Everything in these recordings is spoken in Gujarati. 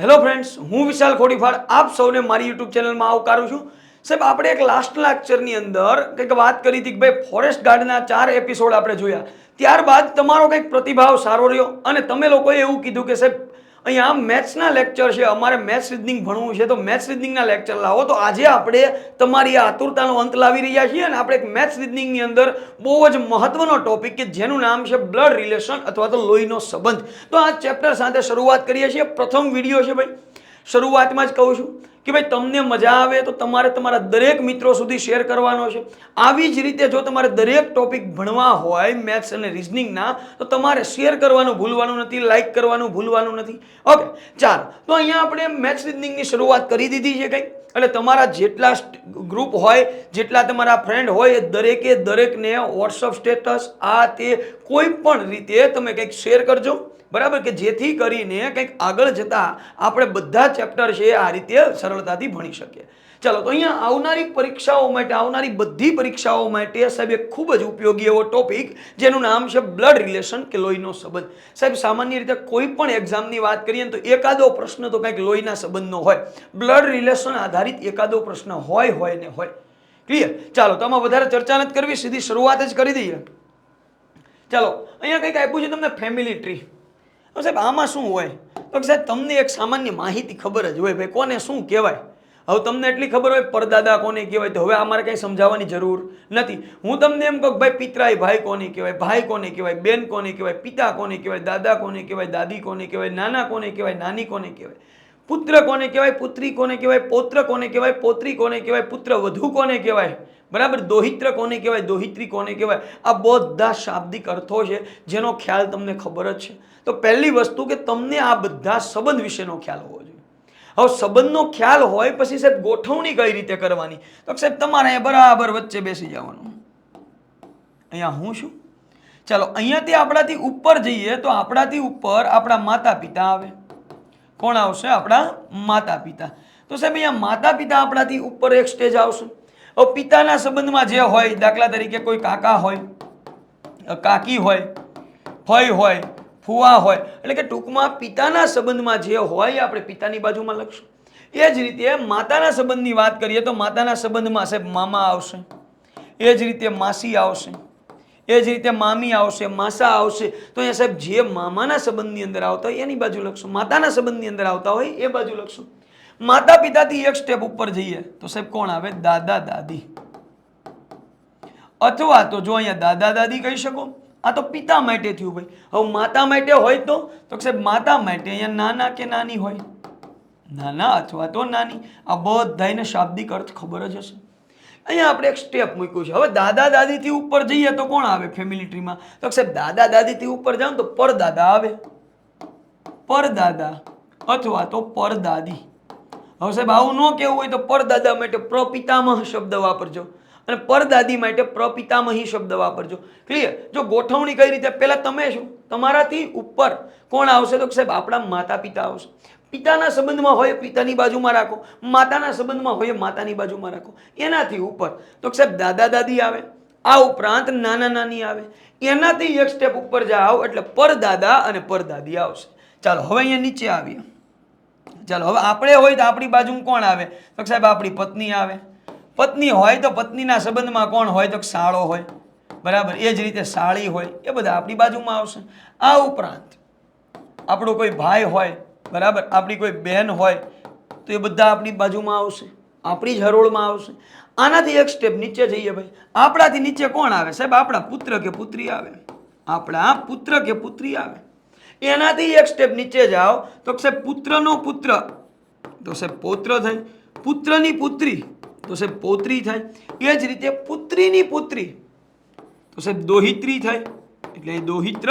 હેલો ફ્રેન્ડ્સ, હું વિશાલ ખોડીફાળ આપ સૌને મારી યુટ્યુબ ચેનલમાં આવકારું છું. સાહેબ, આપણે એક લાસ્ટ લેક્ચરની અંદર કંઈક વાત કરી હતી કે ભાઈ ફોરેસ્ટ ગાર્ડના 4 એપિસોડ આપણે જોયા. ત્યારબાદ તમારો કંઈક પ્રતિભાવ સારો રહ્યો અને તમે લોકોએ એવું કીધું કે સાહેબ અહીંયા મેથ્સના લેક્ચર છે, અમારે મેથ્સ રીઝનિંગ ભણવું છે, તો મેથ્સ રીઝનિંગના લેક્ચર લાવો. તો આજે આપણે તમારી આ આતુરતાનો અંત લાવી રહ્યા છીએ અને આપણે એક મેથ્સ રીઝનિંગની અંદર બહુ જ મહત્વનો ટોપિક કે જેનું નામ છે બ્લડ રિલેશન અથવા તો લોહીનો સંબંધ. તો આ ચેપ્ટર સાથે શરૂઆત કરીએ છીએ. પ્રથમ વિડીયો છે ભાઈ, શરૂઆતમાં જ કહું છું કે ભાઈ તમને મજા આવે તો તમારે તમારા દરેક મિત્રો સુધી શેર કરવાનો છે. આવી જ રીતે જો તમારે દરેક ટોપિક ભણવા હોય મેથ્સ અને રિઝનિંગના, તો તમારે શેર કરવાનું ભૂલવાનું નથી, લાઈક કરવાનું ભૂલવાનું નથી. ઓકે, ચાલો. તો અહીંયા આપણે મેથ્સ રિઝનિંગની શરૂઆત કરી દીધી છે કંઈક. એટલે તમારા જેટલા ગ્રુપ હોય, જેટલા તમારા ફ્રેન્ડ હોય, એ દરેકને વોટ્સઅપ સ્ટેટસ આ તે કોઈ પણ રીતે તમે કંઈક શેર કરજો, બરાબર, કે જેથી કરીને કંઈક આગળ જતા આપણે બધા ચેપ્ટર છે આ રીતે સરળતાથી ભણી શકીએ. ચાલો, તો અહીંયા આવનારી પરીક્ષાઓ માટે, આવનારી બધી પરીક્ષાઓ માટે સાહેબ એક ખૂબ જ ઉપયોગી એવો ટોપિક જેનું નામ છે બ્લડ રિલેશન કે લોહીનો સંબંધ. સાહેબ, સામાન્ય રીતે કોઈ પણ એક્ઝામની વાત કરીએ ને તો એકાદો પ્રશ્ન તો કંઈક લોહીના સંબંધનો હોય, બ્લડ રિલેશન આધારિત એકાદો પ્રશ્ન હોય ને હોય. ક્લિયર? ચાલો, તો આમાં વધારે ચર્ચા નથી કરવી, સીધી શરૂઆત જ કરી દઈએ. ચાલો, અહીંયા કંઈક આપ્યું છે તમને ફેમિલી ટ્રી. સાહેબ, આમાં શું હોય? તો સાહેબ તમને એક સામાન્ય માહિતી ખબર જ હોય ભાઈ કોને શું કહેવાય. હવે તમને એટલી ખબર હોય પરદાદા કોને કહેવાય, તો હવે અમારે કંઈ સમજાવવાની જરૂર નથી. હું તમને એમ કહું ભાઈ પિતરાઈ ભાઈ કોને કહેવાય, ભાઈ કોને કહેવાય, બેન કોને કહેવાય, પિતા કોને કહેવાય, દાદા કોને કહેવાય, દાદી કોને કહેવાય, નાના કોને કહેવાય, નાની કોને કહેવાય, પુત્ર કોને કહેવાય, પુત્રી કોને કહેવાય, પૌત્ર કોને કહેવાય, પૌત્રી કોને કહેવાય, પુત્ર વધુ કોને કહેવાય, બરાબર, દોહિત્ર કોને કહેવાય, દોહિત્રી કોને કહેવાય. આ બધા શાબ્દિક અર્થો છે જેનો ખ્યાલ તમને ખબર જ છે. તો પહેલી વસ્તુ કે તમને આ બધા સંબંધ વિશેનો ખ્યાલ હોવો જોઈએ. હવે સંબંધનો ખ્યાલ હોય પછી સાહેબ ગોઠવણી કઈ રીતે કરવાની, તો સાહેબ તમારે અહીંયા બરાબર વચ્ચે બેસી જવાનું. અહીંયા હું છું, ચાલો અહીંયાથી આપણાથી ઉપર જઈએ તો આપણાથી ઉપર આપણા માતા પિતા આવે. કોણ આવશે? આપણા માતા પિતા. તો સાહેબ અહીંયા માતા પિતા આપણાથી ઉપર એક સ્ટેજ આવશે. હવે પિતાના સંબંધમાં જે હોય, દાખલા તરીકે કોઈ કાકા હોય, કાકી હોય, ફઈ હોય, ફુવા હોય, એટલે કે ટૂંકમાં પિતાના સંબંધમાં જે હોય આપણે પિતાની બાજુમાં લખશું. એ જ રીતે માતાના સંબંધની વાત કરીએ તો માતાના સંબંધમાં સાહેબ મામા આવશે, એ જ રીતે માસી આવશે, એ જ રીતે મામી આવશે, માસા આવશે. તો અહીંયા સાહેબ જે મામાના સંબંધની અંદર આવતા હોય એની બાજુ લખશું, માતાના સંબંધની અંદર આવતા હોય એ બાજુ લખશું. માતા પિતાથી એક સ્ટેપ ઉપર જઈએ તો સાહેબ કોણ આવે? દાદા દાદી. અથવા તો જો અહીંયા દાદા દાદી કહી શકો, આ તો પિતા માટે થયું ભાઈ. હવે માતા માટે હોય તો સાહેબ માતા માટે અહીંયા નાના કે નાની હોય, નાના અથવા તો નાની. આ બધાને શાબ્દિક અર્થ ખબર જ હશે. અહીંયા આપણે એક સ્ટેપ મૂક્યું છે. હવે દાદા દાદીથી ઉપર જઈએ તો કોણ આવે ફેમિલી ટ્રીમાં? તો સાહેબ દાદા દાદીથી ઉપર જાવ તો પરદાદા આવે, પરદાદા અથવા તો પરદાદી. હવે સાહેબ આવું ન કેવું હોય તો પરદાદા માટે પ્રપિતામહ શબ્દ વાપરજો અને પરદાદી માટે પ્રપિતામહી શબ્દ વાપરજો. ક્લિયર? જો ગોઠવણી કઈ રીતે, પહેલા તમે શું, તમારાથી ઉપર કોણ આવશે? તો સાહેબ આપણા માતા પિતા આવશે. પિતાના સંબંધમાં હોય પિતાની બાજુમાં રાખો, માતાના સંબંધમાં હોય માતાની બાજુમાં રાખો. એનાથી ઉપર તો સાહેબ દાદા દાદી આવે, આ ઉપરાંત નાના નાની આવે. એનાથી એક સ્ટેપ ઉપર જાઓ એટલે પરદાદા અને પરદાદી આવશે. ચાલો હવે અહીંયા નીચે આવીએ. ચાલો હવે આપણે હોય તો આપણી બાજુમાં કોણ આવે? તો સાહેબ આપણી પત્ની આવે. પત્ની હોય તો પત્નીના સંબંધમાં કોણ હોય? તો સાળો હોય, બરાબર, એ જ રીતે સાળી હોય, એ બધા આપણી બાજુમાં આવશે. આ ઉપરાંત આપણો કોઈ ભાઈ હોય, બરાબર, આપણી કોઈ બહેન હોય તો એ બધા આપણી બાજુમાં આવશે, આપણી જ હરોળમાં આવશે. આનાથી એક સ્ટેપ નીચે જઈએ ભાઈ, આપણાથી નીચે કોણ આવે? સાહેબ આપણા પુત્ર કે પુત્રી આવે, આપણા પુત્ર કે પુત્રી આવે. એનાથી એક સ્ટેપ નીચે જાઓ તો સાહેબ પુત્રનો પુત્ર તો સાહેબ પૌત્ર થાય, પુત્રની પુત્રી તો સાહેબ પૌત્રી થાય. એ જ રીતે પુત્રીની પુત્રી તો સાહેબ દોહિત્રી થાય, એટલે દોહિત્ર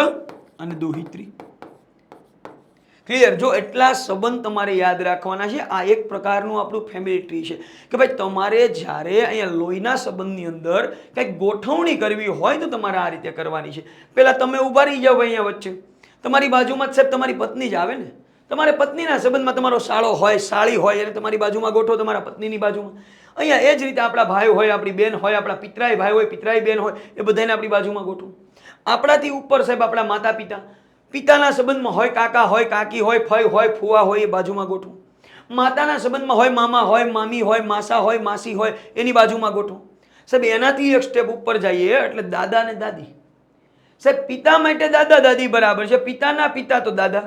અને દોહિત્રી. ક્લિયર? જો એટલા સંબંધ તમારે યાદ રાખવાના છે. આ એક પ્રકારનું આપણું ફેમિલી ટ્રી છે કે ભાઈ તમારે જ્યારે અહીંયા લોહીના સંબંધની અંદર કંઈક ગોઠવણી કરવી હોય તો તમારે આ રીતે કરવાની છે. પહેલા તમે ઊભા રહી જાઓ અહીંયા વચ્ચે, તમારી બાજુમાં જ સાહેબ તમારી પત્ની જ આવે ને. તમારે પત્નીના સંબંધમાં તમારો સાળો હોય, સાળી હોય, અને તમારી બાજુમાં ગોઠવો તમારા પત્નીની બાજુમાં. અહીંયા એ જ રીતે આપણા ભાઈ હોય, આપણી બેન હોય, આપણા પિતરાઈ ભાઈ હોય, પિતરાઈ બેન હોય, એ બધાને આપણી બાજુમાં ગોઠવો. આપણાથી ઉપર સાહેબ આપણા માતા પિતા, પિતાના સંબંધમાં હોય કાકા હોય કાકી હોય ફઈ હોય ફુવા હોય એ બાજુમાં ગોઠવો. માતાના સંબંધમાં હોય મામા હોય મામી હોય માસા હોય માસી હોય એની બાજુમાં ગોઠવો. સાહેબ એનાથી એક સ્ટેપ ઉપર જઈએ એટલે દાદા અને દાદી. સાહેબ પિતા માટે દાદા દાદી બરાબર છે. પિતાના પિતા તો દાદા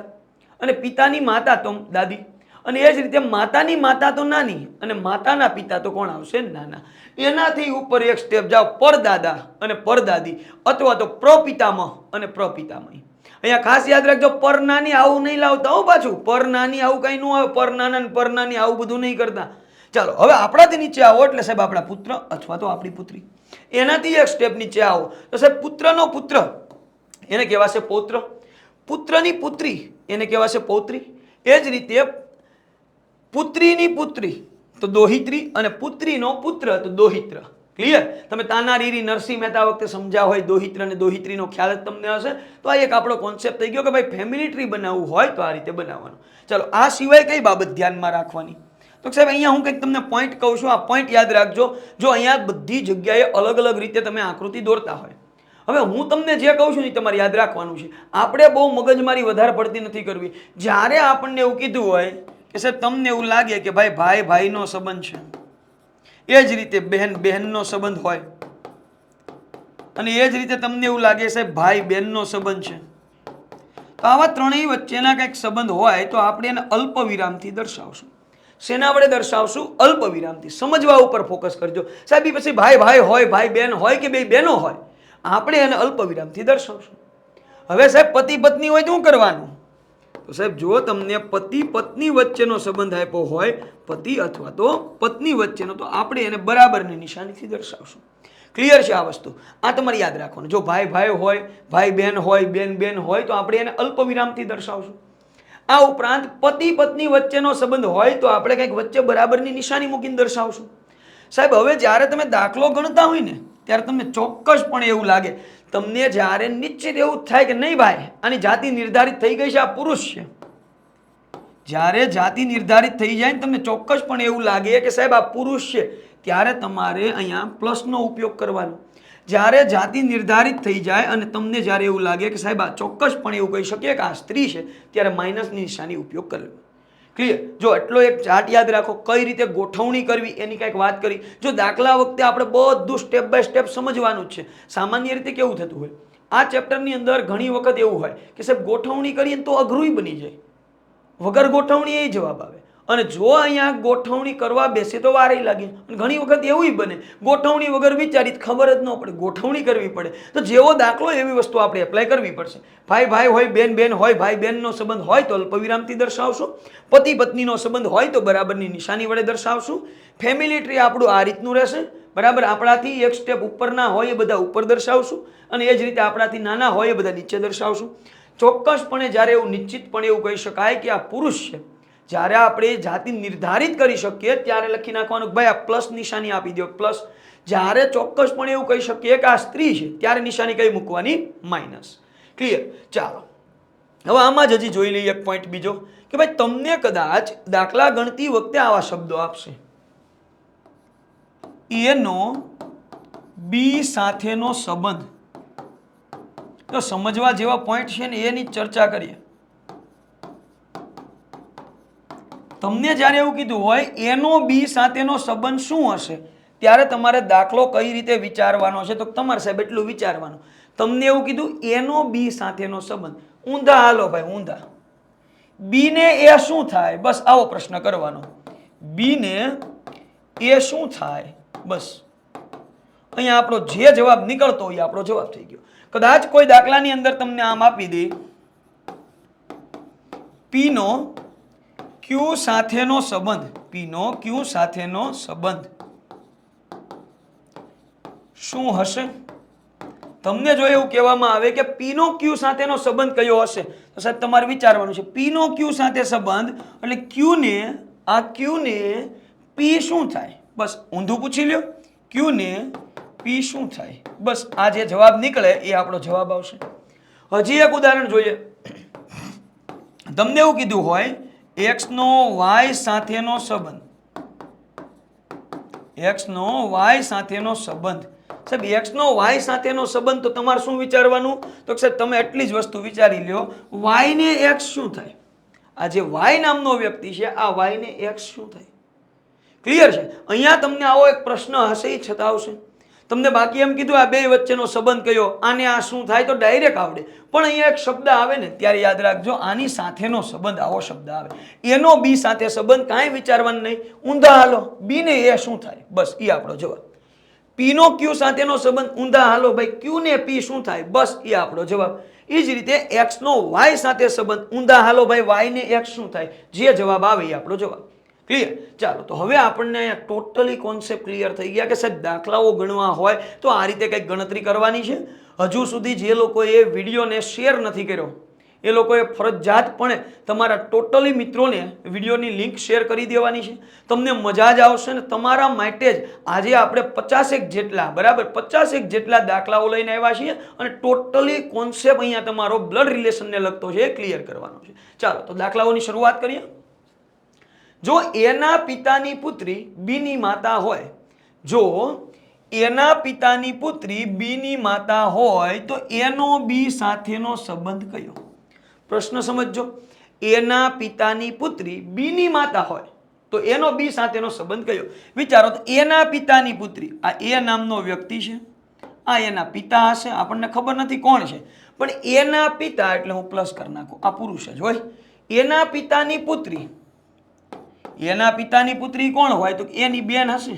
અને પિતાની માતા તો દાદી, અને એ જ રીતે માતાની માતા તો નાની અને માતાના પિતા તો કોણ આવશે? નાના. એનાથી ઉપર એક સ્ટેપ જાઓ, પરદાદા અને પરદાદી અથવા તો પ્રપિતામહ અને પ્રપિતામહી. અહીંયા ખાસ યાદ રાખજો, પર નાની આવું નહીં લાવતા હો. પાછું પર નાની આવું કઈ ન આવે. પર નાના ને પર નાની આવું બધું નહીં કરતા. ચાલો હવે આપણાથી નીચે આવો એટલે સાહેબ આપણા પુત્ર અથવા તો આપણી પુત્રી. એનાથી એક સ્ટેપ નીચે આવો તો સાહેબ પુત્રનો પુત્ર એને કહેવાશે પૌત્ર, પુત્રની પુત્રી એને કહેવાશે પૌત્રી. એ જ રીતે પુત્રીની પુત્રી તો દોહિત્રી અને પુત્રીનો પુત્ર તો દોહિત્ર. ક્લિયર? તમે તાના રીરી નરસિંહ મહેતા વખતે સમજ્યા હોય દોહિત્ર અને દોહિત્રીનો ખ્યાલ જ તમને હશે. તો આ એક આપણો કોન્સેપ્ટ થઈ ગયો કે ભાઈ ફેમિલી ટ્રી બનાવવું હોય તો આ રીતે બનાવવાનું. ચાલો આ સિવાય કઈ બાબત ધ્યાનમાં રાખવાની? તો સાહેબ અહીંયા હું કંઈક તમને પોઈન્ટ કહું છું, આ પોઈન્ટ યાદ રાખજો. જો અહીંયા બધી જગ્યાએ અલગ અલગ રીતે તમે આકૃતિ દોરતા હોય. હવે હું તમને જે કહું છું એ તમારે યાદ રાખવાનું છે. આપણે બહુ મગજમારી વધારે પડતી નથી કરવી. જ્યારે આપણને એવું કીધું હોય કે સાહેબ તમને એવું લાગે કે ભાઈ ભાઈ ભાઈનો સંબંધ છે, એ જ રીતે બહેન બહેનનો સંબંધ હોય, અને એ જ રીતે તમને એવું લાગે સાહેબ ભાઈ બહેનનો સંબંધ છે, તો આવા ત્રણેય વચ્ચેના કંઈક સંબંધ હોય તો આપણે એને અલ્પ વિરામથી દર્શાવશું. શેના વડે દર્શાવશું? અલ્પ વિરામથી. સમજવા ઉપર ફોકસ કરજો સાહેબ. પછી ભાઈ ભાઈ હોય, ભાઈ બહેન હોય કે બે બહેનો હોય, આપણે એને અલ્પ વિરામથી દર્શાવશું. હવે સાહેબ પતિ પત્ની હોય તો શું કરવાનું? તો સાહેબ જો તમને પતિ પત્ની વચ્ચેનો સંબંધ આપ્યો હોય, પતિ અથવા તો પત્ની વચ્ચેનો, તો આપણે એને બરાબરની નિશાનીથી દર્શાવશું. ક્લિયર છે આ વસ્તુ? આ તમારે યાદ રાખવાનું. જો ભાઈ ભાઈ હોય, ભાઈ બહેન હોય, બેન બેન હોય તો આપણે એને અલ્પ વિરામથી દર્શાવશું. આ ઉપરાંત પતિ પત્ની વચ્ચેનો સંબંધ હોય તો આપણે કંઈક વચ્ચે બરાબરની નિશાની મૂકીને દર્શાવશું. સાહેબ હવે જ્યારે તમે દાખલો ગણતા હોય ને ત્યારે તમને ચોક્કસપણે એવું લાગે, તમને જ્યારે નિશ્ચિત એવું થાય કે નહીં ભાઈ આની જાતિ નિર્ધારિત થઈ ગઈ છે, આ પુરુષ છે. જ્યારે જાતિ નિર્ધારિત થઈ જાય ને તમને ચોક્કસપણે એવું લાગે કે સાહેબ આ પુરુષ છે, ત્યારે તમારે અહીંયા પ્લસનો ઉપયોગ કરવાનો. જ્યારે જાતિ નિર્ધારિત થઈ જાય અને તમને જ્યારે એવું લાગે કે સાહેબ આ ચોક્કસપણે એવું કહી શકીએ કે આ સ્ત્રી છે, ત્યારે માઇનસની નિશાની ઉપયોગ કરવો. ક્લિયર? જો એટલો એક ચાર્ટ યાદ રાખો, કઈ રીતે ગોઠવણી કરવી એની કંઈક વાત કરી. જો દાખલા વખતે આપણે બધું સ્ટેપ બાય સ્ટેપ સમજવાનું જ છે. સામાન્ય રીતે કેવું થતું હોય, આ ચેપ્ટરની અંદર ઘણી વખત એવું હોય કે સાહેબ ગોઠવણી કરીએ તો અઘરું બની જાય, વગર ગોઠવણી એ જવાબ આવે. અને જો અહીંયા ગોઠવણી કરવા બેસે તો વારે લાગે. અને ઘણી વખત એવું બને ગોઠવણી વગર વિચારી ખબર જ ન પડે, ગોઠવણી કરવી પડે. તો જેવો દાખલો એવી વસ્તુ આપણે એપ્લાય કરવી પડશે. ભાઈ ભાઈ હોય, બેન બેન હોય, ભાઈ બહેનનો સંબંધ હોય તો અલ્પ વિરામથી દર્શાવશું. પતિ પત્નીનો સંબંધ હોય તો બરાબરની નિશાની વડે દર્શાવશું. ફેમિલી ટ્રી આપણું આ રીતનું રહેશે. બરાબર? આપણાથી એક સ્ટેપ ઉપરના હોય એ બધા ઉપર દર્શાવશું, અને એ જ રીતે આપણાથી નાના હોય એ બધા નીચે દર્શાવશું. ચોક્કસપણે જ્યારે એવું નિશ્ચિતપણે એવું કહી શકાય કે આ પુરુષ છે, જ્યારે આપણે જાતિ નિર્ધારિત કરી શકીએ ત્યારે લખી નાખવાનું ભાઈ આ પ્લસ નિશાની આપી દો, પ્લસ. જ્યારે ચોક્કસપણે એવું કહી શકીએ કે આ સ્ત્રી છે ત્યારે નિશાની કઈ મૂકવાની? માઇનસ. ક્લિયર? ચાલો હવે આમાં જ હજી જોઈ લઈએ એક પોઈન્ટ બીજો કે ભાઈ તમને કદાચ દાખલા ગણતી વખતે આવા શબ્દો આપશે, એનો બી સાથેનો સંબંધ. તો સમજવા જેવા પોઈન્ટ છે ને એની ચર્ચા કરીએ. તમને જ્યારે એવું કીધું હોય એનો બી સાથેનો સંબંધ શું હશે, ત્યારે તમારે દાખલો કઈ રીતે વિચારવાનો છે, તો તમારે સાહેબ એટલું વિચારવાનું. તમને એવું કીધું એનો બી સાથેનો સંબંધ, ઊંધા હાલો ભાઈ, ઊંધા. બી ને એ શું થાય, બસ આવો પ્રશ્ન કરવાનો. બી ને એ શું થાય, બસ. અહીંયા આપણો જે જવાબ નીકળતો હોય આપણો જવાબ થઈ ગયો. કદાચ કોઈ દાખલાની અંદર તમને આમ આપી દે, પી નો ક્યુ સાથેનો સંબંધ, પી નો ક્યુ સાથેનો સંબંધ શું હશે? તમને જો એવું કહેવામાં આવે કે પી નો ક્યુ સાથેનો સંબંધ કયો હશે, તો સાહેબ તમારે વિચારવાનું છે પી નો ક્યુ સાથે સંબંધ એટલે ક્યુ ને, આ ક્યુ ને પી શું થાય, બસ ઊંધું પૂછી લ્યો. ક્યુ ને પી શું થાય, બસ આ જે જવાબ નીકળે એ આપણો જવાબ આવશે. હજી એક ઉદાહરણ જોઈએ. તમને એવું કીધું હોય x નો y સાથેનો સંબંધ, x નો y સાથેનો સંબંધ, સાહેબ એક્સ નો વાય સાથેનો સંબંધ, તો તમારે શું વિચારવાનું? તો સાહેબ તમે એટલી જ વસ્તુ વિચારી લ્યો, વાય ને એક્સ શું થાય? આ જે વાય નામનો વ્યક્તિ છે, આ વાય ને એક્સ શું થાય? ક્લિયર છે? અહીંયા તમને આવો એક પ્રશ્ન હશે, એ છતાં આવશે. તમને બાકી એમ કીધું આ બે વચ્ચેનો સંબંધ કયો, આને આ શું થાય, તો ડાયરેક્ટ આવડે. પણ અહીંયા એક શબ્દ આવે ને ત્યારે યાદ રાખજો, આની સાથેનો સંબંધ, આવો શબ્દ આવે, એનો બી સાથે સંબંધ, કાંઈ વિચારવાનું નહીં, ઊંધા હાલો, બી ને એ શું થાય, બસ એ આપણો જવાબ. પી નો ક્યુ સાથેનો સંબંધ, ઊંધા હાલો ભાઈ, ક્યુ ને પી શું થાય, બસ એ આપણો જવાબ. એ જ રીતે એક્સ નો વાય સાથે સંબંધ, ઊંધા હાલો ભાઈ, વાય ને એક્સ શું થાય, જે જવાબ આવે એ આપણો જવાબ. ક્લિયર? ચાલો, તો હવે આપણને અહીંયા ટોટલી કોન્સેપ્ટ ક્લિયર થઈ ગયા કે સાહેબ દાખલાઓ ગણવા હોય તો આ રીતે કંઈક ગણતરી કરવાની છે. હજુ સુધી જે લોકોએ વિડીયોને શેર નથી કર્યો એ લોકોએ ફરજિયાતપણે તમારા ટોટલી મિત્રોને વિડીયોની લિંક શેર કરી દેવાની છે. તમને મજા જ આવશે ને તમારા માટે જ આજે આપણે 50 જેટલા, બરાબર 50 જેટલા દાખલાઓ લઈને આવ્યા છીએ અને ટોટલી કોન્સેપ્ટ અહીંયા તમારો બ્લડ રિલેશનને લગતો છે એ ક્લિયર કરવાનો છે. ચાલો, તો દાખલાઓની શરૂઆત કરીએ. જો એના પિતાની પુત્રી બીની માતા હોય, જો એના પિતાની પુત્રી બીની માતા હોય તો એનો બી સાથેનો સંબંધ કયો? પ્રશ્ન સમજજો. એના પિતાની પુત્રી બીની માતા હોય તો એનો બી સાથેનો સંબંધ કયો? વિચારો તો એના પિતાની પુત્રી, આ એ નામનો વ્યક્તિ છે, આ એના પિતા હશે, આપણને ખબર નથી કોણ છે, પણ એના પિતા એટલે હું પ્લસ કરી નાખું, આ પુરુષ જ હોય. એના પિતાની પુત્રી, એના પિતાની પુત્રી કોણ હોય તો એની બેન હશે,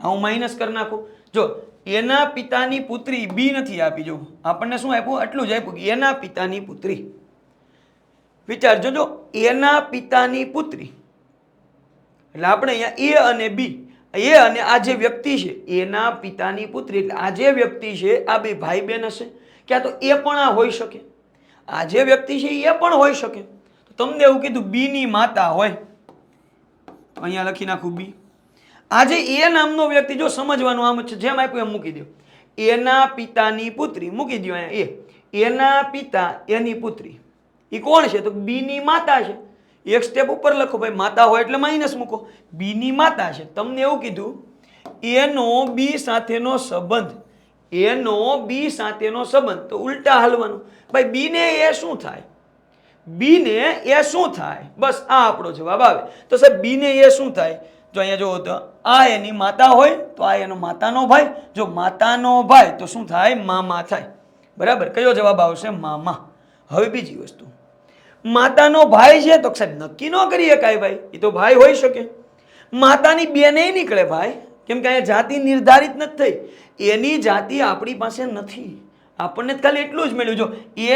હું માઇનસ કરી નાખું. જો એના પિતાની પુત્રી બી નથી આપી, જો આપણને શું આપ્યું, એટલું જ આપ્યું કે એના પિતાની પુત્રી. વિચારજો, જો એના પિતાની પુત્રી એટલે આપણે અહીંયા એ અને બી, એ અને આ જે વ્યક્તિ છે એના પિતાની પુત્રી, એટલે આ જે વ્યક્તિ છે આ બે ભાઈ બેન હશે, ક્યાં તો એ પણ આ હોઈ શકે, આ જે વ્યક્તિ છે એ પણ હોઈ શકે. તો તમને એવું કીધું બી ની માતા હોય, અહીંયા લખી નાખું બી. આજે એ નામનો વ્યક્તિ, જો સમજવાનું આમ છે, જેમ આપ્યું એમ મૂકી દો. એના પિતાની પુત્રી મૂકી દો અહીંયા એ, એના પિતા એની પુત્રી, એ કોણ છે તો બી ની માતા છે. એક સ્ટેપ ઉપર લખો ભાઈ, માતા હોય એટલે માઇનસ મૂકો, બી ની માતા છે. તમને એવું કીધું એનો બી સાથેનો સંબંધ, એનો બી સાથેનો સંબંધ, તો ઉલટા હાલવાનું ભાઈ, બી ને એ શું થાય, બી ને એ શું થાય, બસ આ આપણો જવાબ આવે. તો સાહેબ બી ને એ શું થાય, જો અહીંયા જુઓ તો આ એની માતા હોય તો આ એનો માતાનો ભાઈ, જો માતાનો ભાઈ તો શું થાય, મામા થાય. બરાબર, કયો જવાબ આવશે, મામા. હવે બીજી વસ્તુ, માતાનો ભાઈ છે તો સાહેબ નક્કી ન કરી શકાય ભાઈ, એ તો ભાઈ હોઈ શકે. માતાની બેન એ નીકળે ભાઈ, કેમ કે અહીંયા જાતિ નિર્ધારિત નથી થઈ, એની જાતિ આપણી પાસે નથી, આપણને ખાલી એટલું જ મળ્યું. જો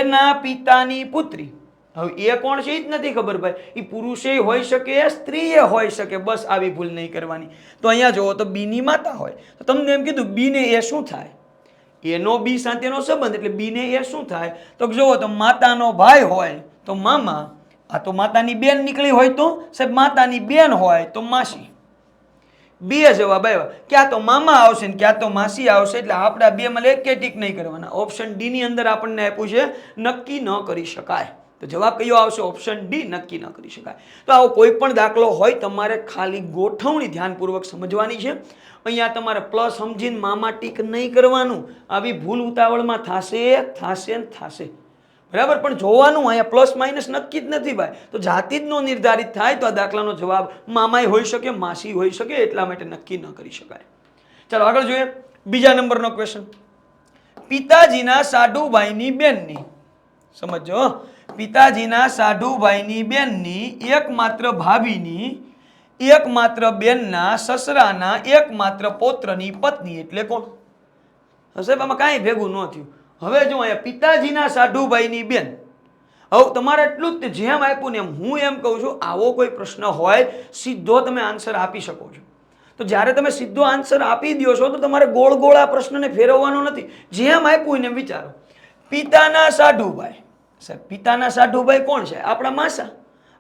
એના પિતાની પુત્રી, હવે એ કોણ છે એ જ નથી ખબર ભાઈ, એ પુરુષે હોઈ શકે, સ્ત્રીએ હોઈ શકે, બસ આવી ભૂલ નહીં કરવાની. તો અહીંયા જુઓ તો બી ની માતા હોય તો તમને એમ કીધું બી ને એ શું થાય, એનો બી સાથેનો સંબંધ, એટલે બી ને એ શું થાય તો જુઓ તો માતાનો ભાઈ હોય તો મામા, આ તો માતાની બેન નીકળી હોય તો સાહેબ માતાની બેન હોય તો માસી. બે જવાબ આવ્યા, ક્યાં તો મામા આવશે ને ક્યાં તો માસી આવશે, એટલે આપણા બે માં એક ટીક નહીં કરવાના. ઓપ્શન ડી ની અંદર આપણને આપ્યું છે નક્કી ન કરી શકાય, તો જવાબ કયો આવશે, ઓપ્શન ડી, નક્કી ન કરી શકાય. તો આવો કોઈ પણ દાખલો હોય તમારે ખાલી ગોઠવણી ધ્યાનપૂર્વક સમજવાની છે. અહીંયા તમારે પ્લસ સમજીને મામા ટીક નહીં કરવાનું, આવી ભૂલ ઉતાવળમાં થશે. બરાબર, પણ જોવાનું અહીંયા પ્લસ માઇનસ નક્કી જ નથી ભાઈ, તો જાતિ જ નો નિર્ધારિત થાય તો આ દાખલાનો જવાબ મામાય હોઈ શકે, માસી હોઈ શકે, એટલા માટે નક્કી ન કરી શકાય. ચાલો આગળ જોઈએ. બીજા નંબરનો ક્વેશ્ચન, પિતાજીના સાઢુભાઈની બેનની, સમજો, પિતાજીના સાઢુભાઈની બેનની એકમાત્ર ભાભીની એકમાત્ર બેનના સસરાના એકમાત્ર પૌત્રની પત્ની એટલે કોણ હશે? આમાં કાંઈ ભેગું ન થયું. હવે જો અહીંયા પિતાજીના સાઢુભાઈની બેન, હવે તમારે એટલું જ જેમ આપ્યું ને એમ હું એમ કહું છું, આવો કોઈ પ્રશ્ન હોય સીધો તમે આન્સર આપી શકો છો. તો જ્યારે તમે સીધો આન્સર આપી દો છો તો તમારે ગોળ ગોળ આ પ્રશ્નને ફેરવવાનો નથી, જેમ આપ્યું ને વિચારો. પિતાના સાઢુભાઈ, સાહેબ પિતાના સાઢુભાઈ કોણ છે? આપણા માસા.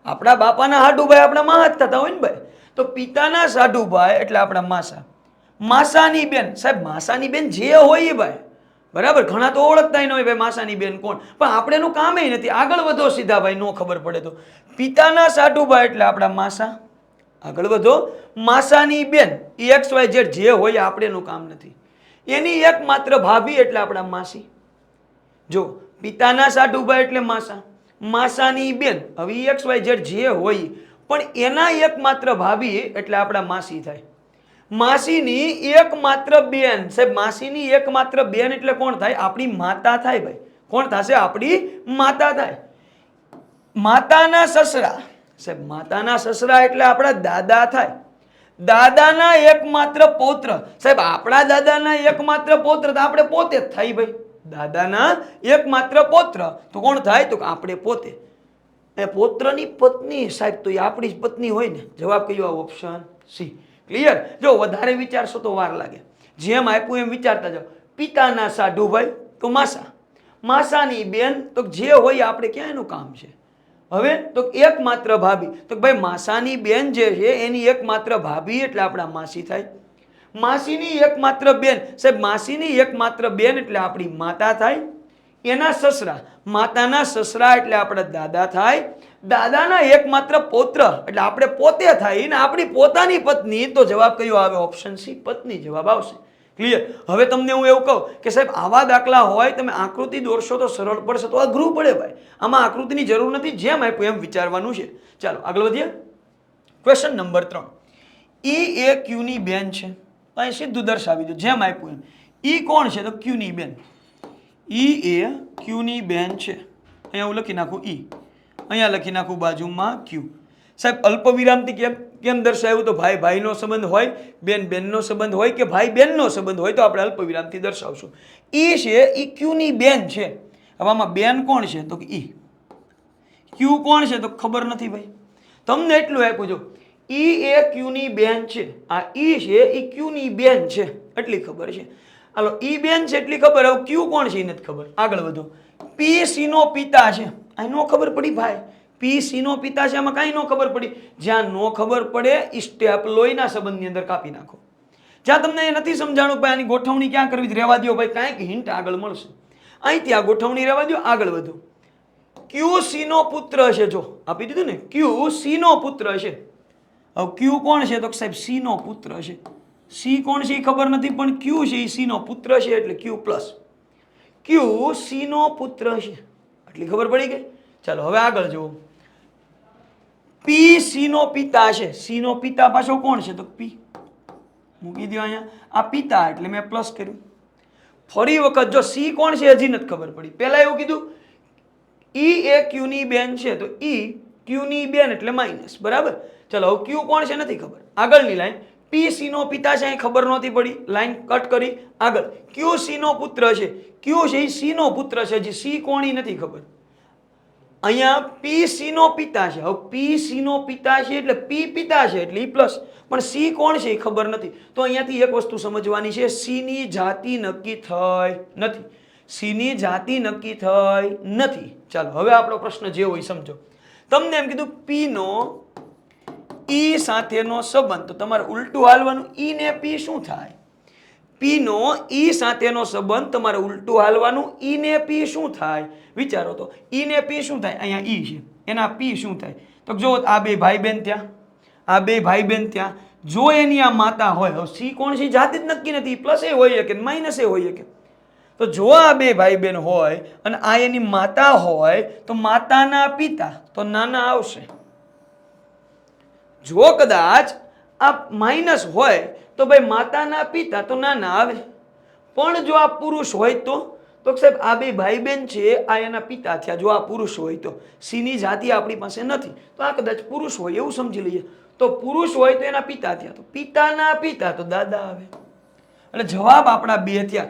આપણા બાપાના સાઢુભાઈ આપણા મા જ થતા હોય ને ભાઈ, તો પિતાના સાઢુભાઈ એટલે આપણા માસા. માસાની બેન, સાહેબ માસાની બેન જે હોય એ ભાઈ, બરાબર, ઘણા તો ઓળખતા ન હોય ભાઈ માસાની બેન કોણ, પણ આપણે એનું કામ નથી. આગળ વધો સીધા ભાઈ, નો ખબર પડે તો. પિતાના સાઢુભાઈ એટલે આપણા માસા, આગળ વધો. માસાની બેન XYZ જે હોય આપણે એનું કામ નથી. એની એકમાત્ર ભાભી એટલે આપણા માસી. જો પિતાના સાઢુભાઈ એટલે માસા, માસાની બેન, હવે એક્સ વાય ઝેડ જે હોય પણ એના એકમાત્ર ભાભી એટલે આપણા માસી થાય. માસીની એકમાત્ર બેન, સાહેબ માસીની એકમાત્ર બેન એટલે કોણ થાય? આપણી માતા થાય ભાઈ. કોણ થશે? આપણી માતા થાય. માતાના સસરા, સાહેબ માતાના સસરા એટલે આપણા દાદા થાય. દાદાના એકમાત્ર પૌત્ર, સાહેબ આપણા દાદાના એકમાત્ર પૌત્ર તો આપણે પોતે જ થાય ભાઈ. દાદાના એકમાત્ર પૌત્ર તો કોણ થાય? તો આપણે પોતે. એ પૌત્રની પત્ની, સાહેબ તો એ આપણી જ પત્ની હોય ને. જવાબ કયો? Option C. ક્લિયર? જો વધારે વિચારશો તો વાર લાગે. જેમ આપ્યું એમ વિચારતા જાઓ. પિતાના સાઢુભાઈ તો માસા, માસાની બેન તો જે હોય આપણે ક્યાં એનું કામ છે. હવે તો એકમાત્ર ભાભી તો ભાઈ માસાની બેન જે છે એની એકમાત્ર ભાભી એટલે આપણા માસી થાય. માસીની એકમાત્ર બેન, સાહેબ માસીની એકમાત્ર બેન એટલે આપણી માતા થાય. એના સસરા, માતાના સસરા એટલે આપણા દાદા થાય. દાદાના એકમાત્ર પૌત્ર એટલે આપણે પોતે થાય ને આપણી પોતાની પત્ની તો જવાબ કયો આવે? ઓપ્શન સી, પત્ની જવાબ આવશે. ક્લિયર? હવે તમને હું એવું કહું કે સાહેબ આવા દાખલા હોય તમે આકૃતિ દોરશો તો સરળ પડશે, તો અઘરું પડે ભાઈ. આમાં આકૃતિની જરૂર નથી, જેમ આપ્યું એમ વિચારવાનું છે. ચાલો આગળ વધીએ. Question number 3. ઈ એ ક્યુ ની બેન છે. અહીં સીધું દર્શાવી દો જેમ આપ્યું એમ. ઈ કોણ છે? તો ક્યુ ની બેન. ઈ એ ક્યુ ની બેન છે. અહીંયા હું લખી નાખું ઈ, અહીંયા લખી નાખું બાજુમાં ક્યુ. સાહેબ અલ્પ વિરામથી કેમ દર્શાવ્યું? તો ભાઈ ભાઈનો સંબંધ હોય, બેન બેનનો સંબંધ હોય કે ભાઈ બેનનો સંબંધ હોય તો આપણે અલ્પ વિરામથી દર્શાવશું. ઈ છે ઈ ક્યુ ની બેન છે. હવે આમાં બેન કોણ છે? તો ઈ. ક્યુ કોણ છે? તો ખબર નથી ભાઈ. તમને એટલું આપ્યું, જો ઈ એ ક્યુ ની બેન છે. આ ઈ છે ઈ ક્યુ ની બેન છે એટલી ખબર છે. હાલો ઈ બેન છે એટલી ખબર. હવે ક્યુ કોણ છે એ નથી ખબર. આગળ વધો. પી સી નો પિતા છે. આ નો ખબર પડી ભાઈ. પી સી નો પિતા છે, આમાં કાંઈ નો ખબર પડી. જ્યાં નો ખબર પડે એ સ્ટેપ લોહીના સંબંધની અંદર કાપી નાખો. જ્યાં તમને એ નથી સમજાણું ભાઈ આની ગોઠવણી ક્યાં કરવી, રહેવા દો ભાઈ, કાંઈક હિન્ટ આગળ મળશે. અહીંથી આ ગોઠવણી રહેવા દો, આગળ વધો. ક્યુ સી નો પુત્ર છે. જો આપી દીધું ને, ક્યુ સી નો પુત્ર છે. હવે ક્યુ કોણ છે? તો સાહેબ સી નો પુત્ર છે. સી કોણ છે એ ખબર નથી પણ ક્યુ છે એ સી નો પુત્ર છે એટલે ક્યુ પ્લસ. ક્યુ સી નો પુત્ર છે આટલી ખબર પડી ગઈ. ચાલો હવે આગળ જુઓ. પી સી નો પિતા છે. સી નો પિતા પાછો કોણ છે? તો પી. મૂકી દો અહીંયા. આ પિતા એટલે મેં પ્લસ કર્યું. ફરી વખત જો સી કોણ છે હજી નથી ખબર પડી. પહેલા એવું કીધું ઈ એ ક્યુ ની બેન છે તો ઈ ક્યુ ની બેન એટલે માઇનસ. બરાબર? ચલો હવે ક્યુ કોણ છે નથી ખબર. આગળની લાઈન પી સી નો પિતા છે, અહીં ખબર નહોતી પડી, લાઈન કટ કરી. આગળ ક્યુ સી નો પુત્ર છે. ક્યુ છે એ સી નો પુત્ર છે, હજી સી કોણી નથી ખબર. અહીંયા પી સી નો પિતા છે. હવે પી સી નો પિતા છે એટલે પી પિતા છે એટલે ઈ પ્લસ, પણ સી કોણ છે એ ખબર નથી. તો અહીંયાથી એક વસ્તુ સમજવાની છે, સી ની જાતિ નક્કી થઈ નથી. સી ની જાતિ નક્કી થઈ નથી. ચાલો હવે આપણો પ્રશ્ન જે હોય સમજો. તમને એમ કીધું પી નો ઈ સાથેનો સંબંધ, તો તમારે ઉલટું હાલવાનું. ઈ ને પી શું થાય? પી નો ઈ સાથેનો સંબંધ તમારે ઉલટું હાલવાનું. ઈ ને પી શું થાય? વિચારો તો. ઈ ને પી શું થાય? અહીંયા ઈ છે, એના પી શું થાય? તો જો આ બે ભાઈ બેન ત્યાં, આ બે ભાઈ બેન ત્યાં, જો એની આ માતા હોય, સી કોણ છે જાતિ જ નક્કી નથી, પ્લસ એ હોય કે માઇનસ એ હોય કે. તો જો આ બે ભાઈ બેન હોય અને આ એની માતા હોય તો માતાના પિતા તો નાના આવશે. જો કદાચ આ માઇનસ હોય તો ભાઈ માતાના પિતા તો નાના આવે. પણ જો આ પુરુષ હોય તો સાહેબ આ બે ભાઈ બેન છે આ એના પિતા થયા. જો આ પુરુષ હોય તો સીની જાતિ આપણી પાસે નથી તો આ કદાચ પુરુષ હોય એવું સમજી લઈએ. તો પુરુષ હોય તો એના પિતા થયા, તો પિતાના પિતા તો દાદા આવે. એટલે જવાબ આપણા બે થયા,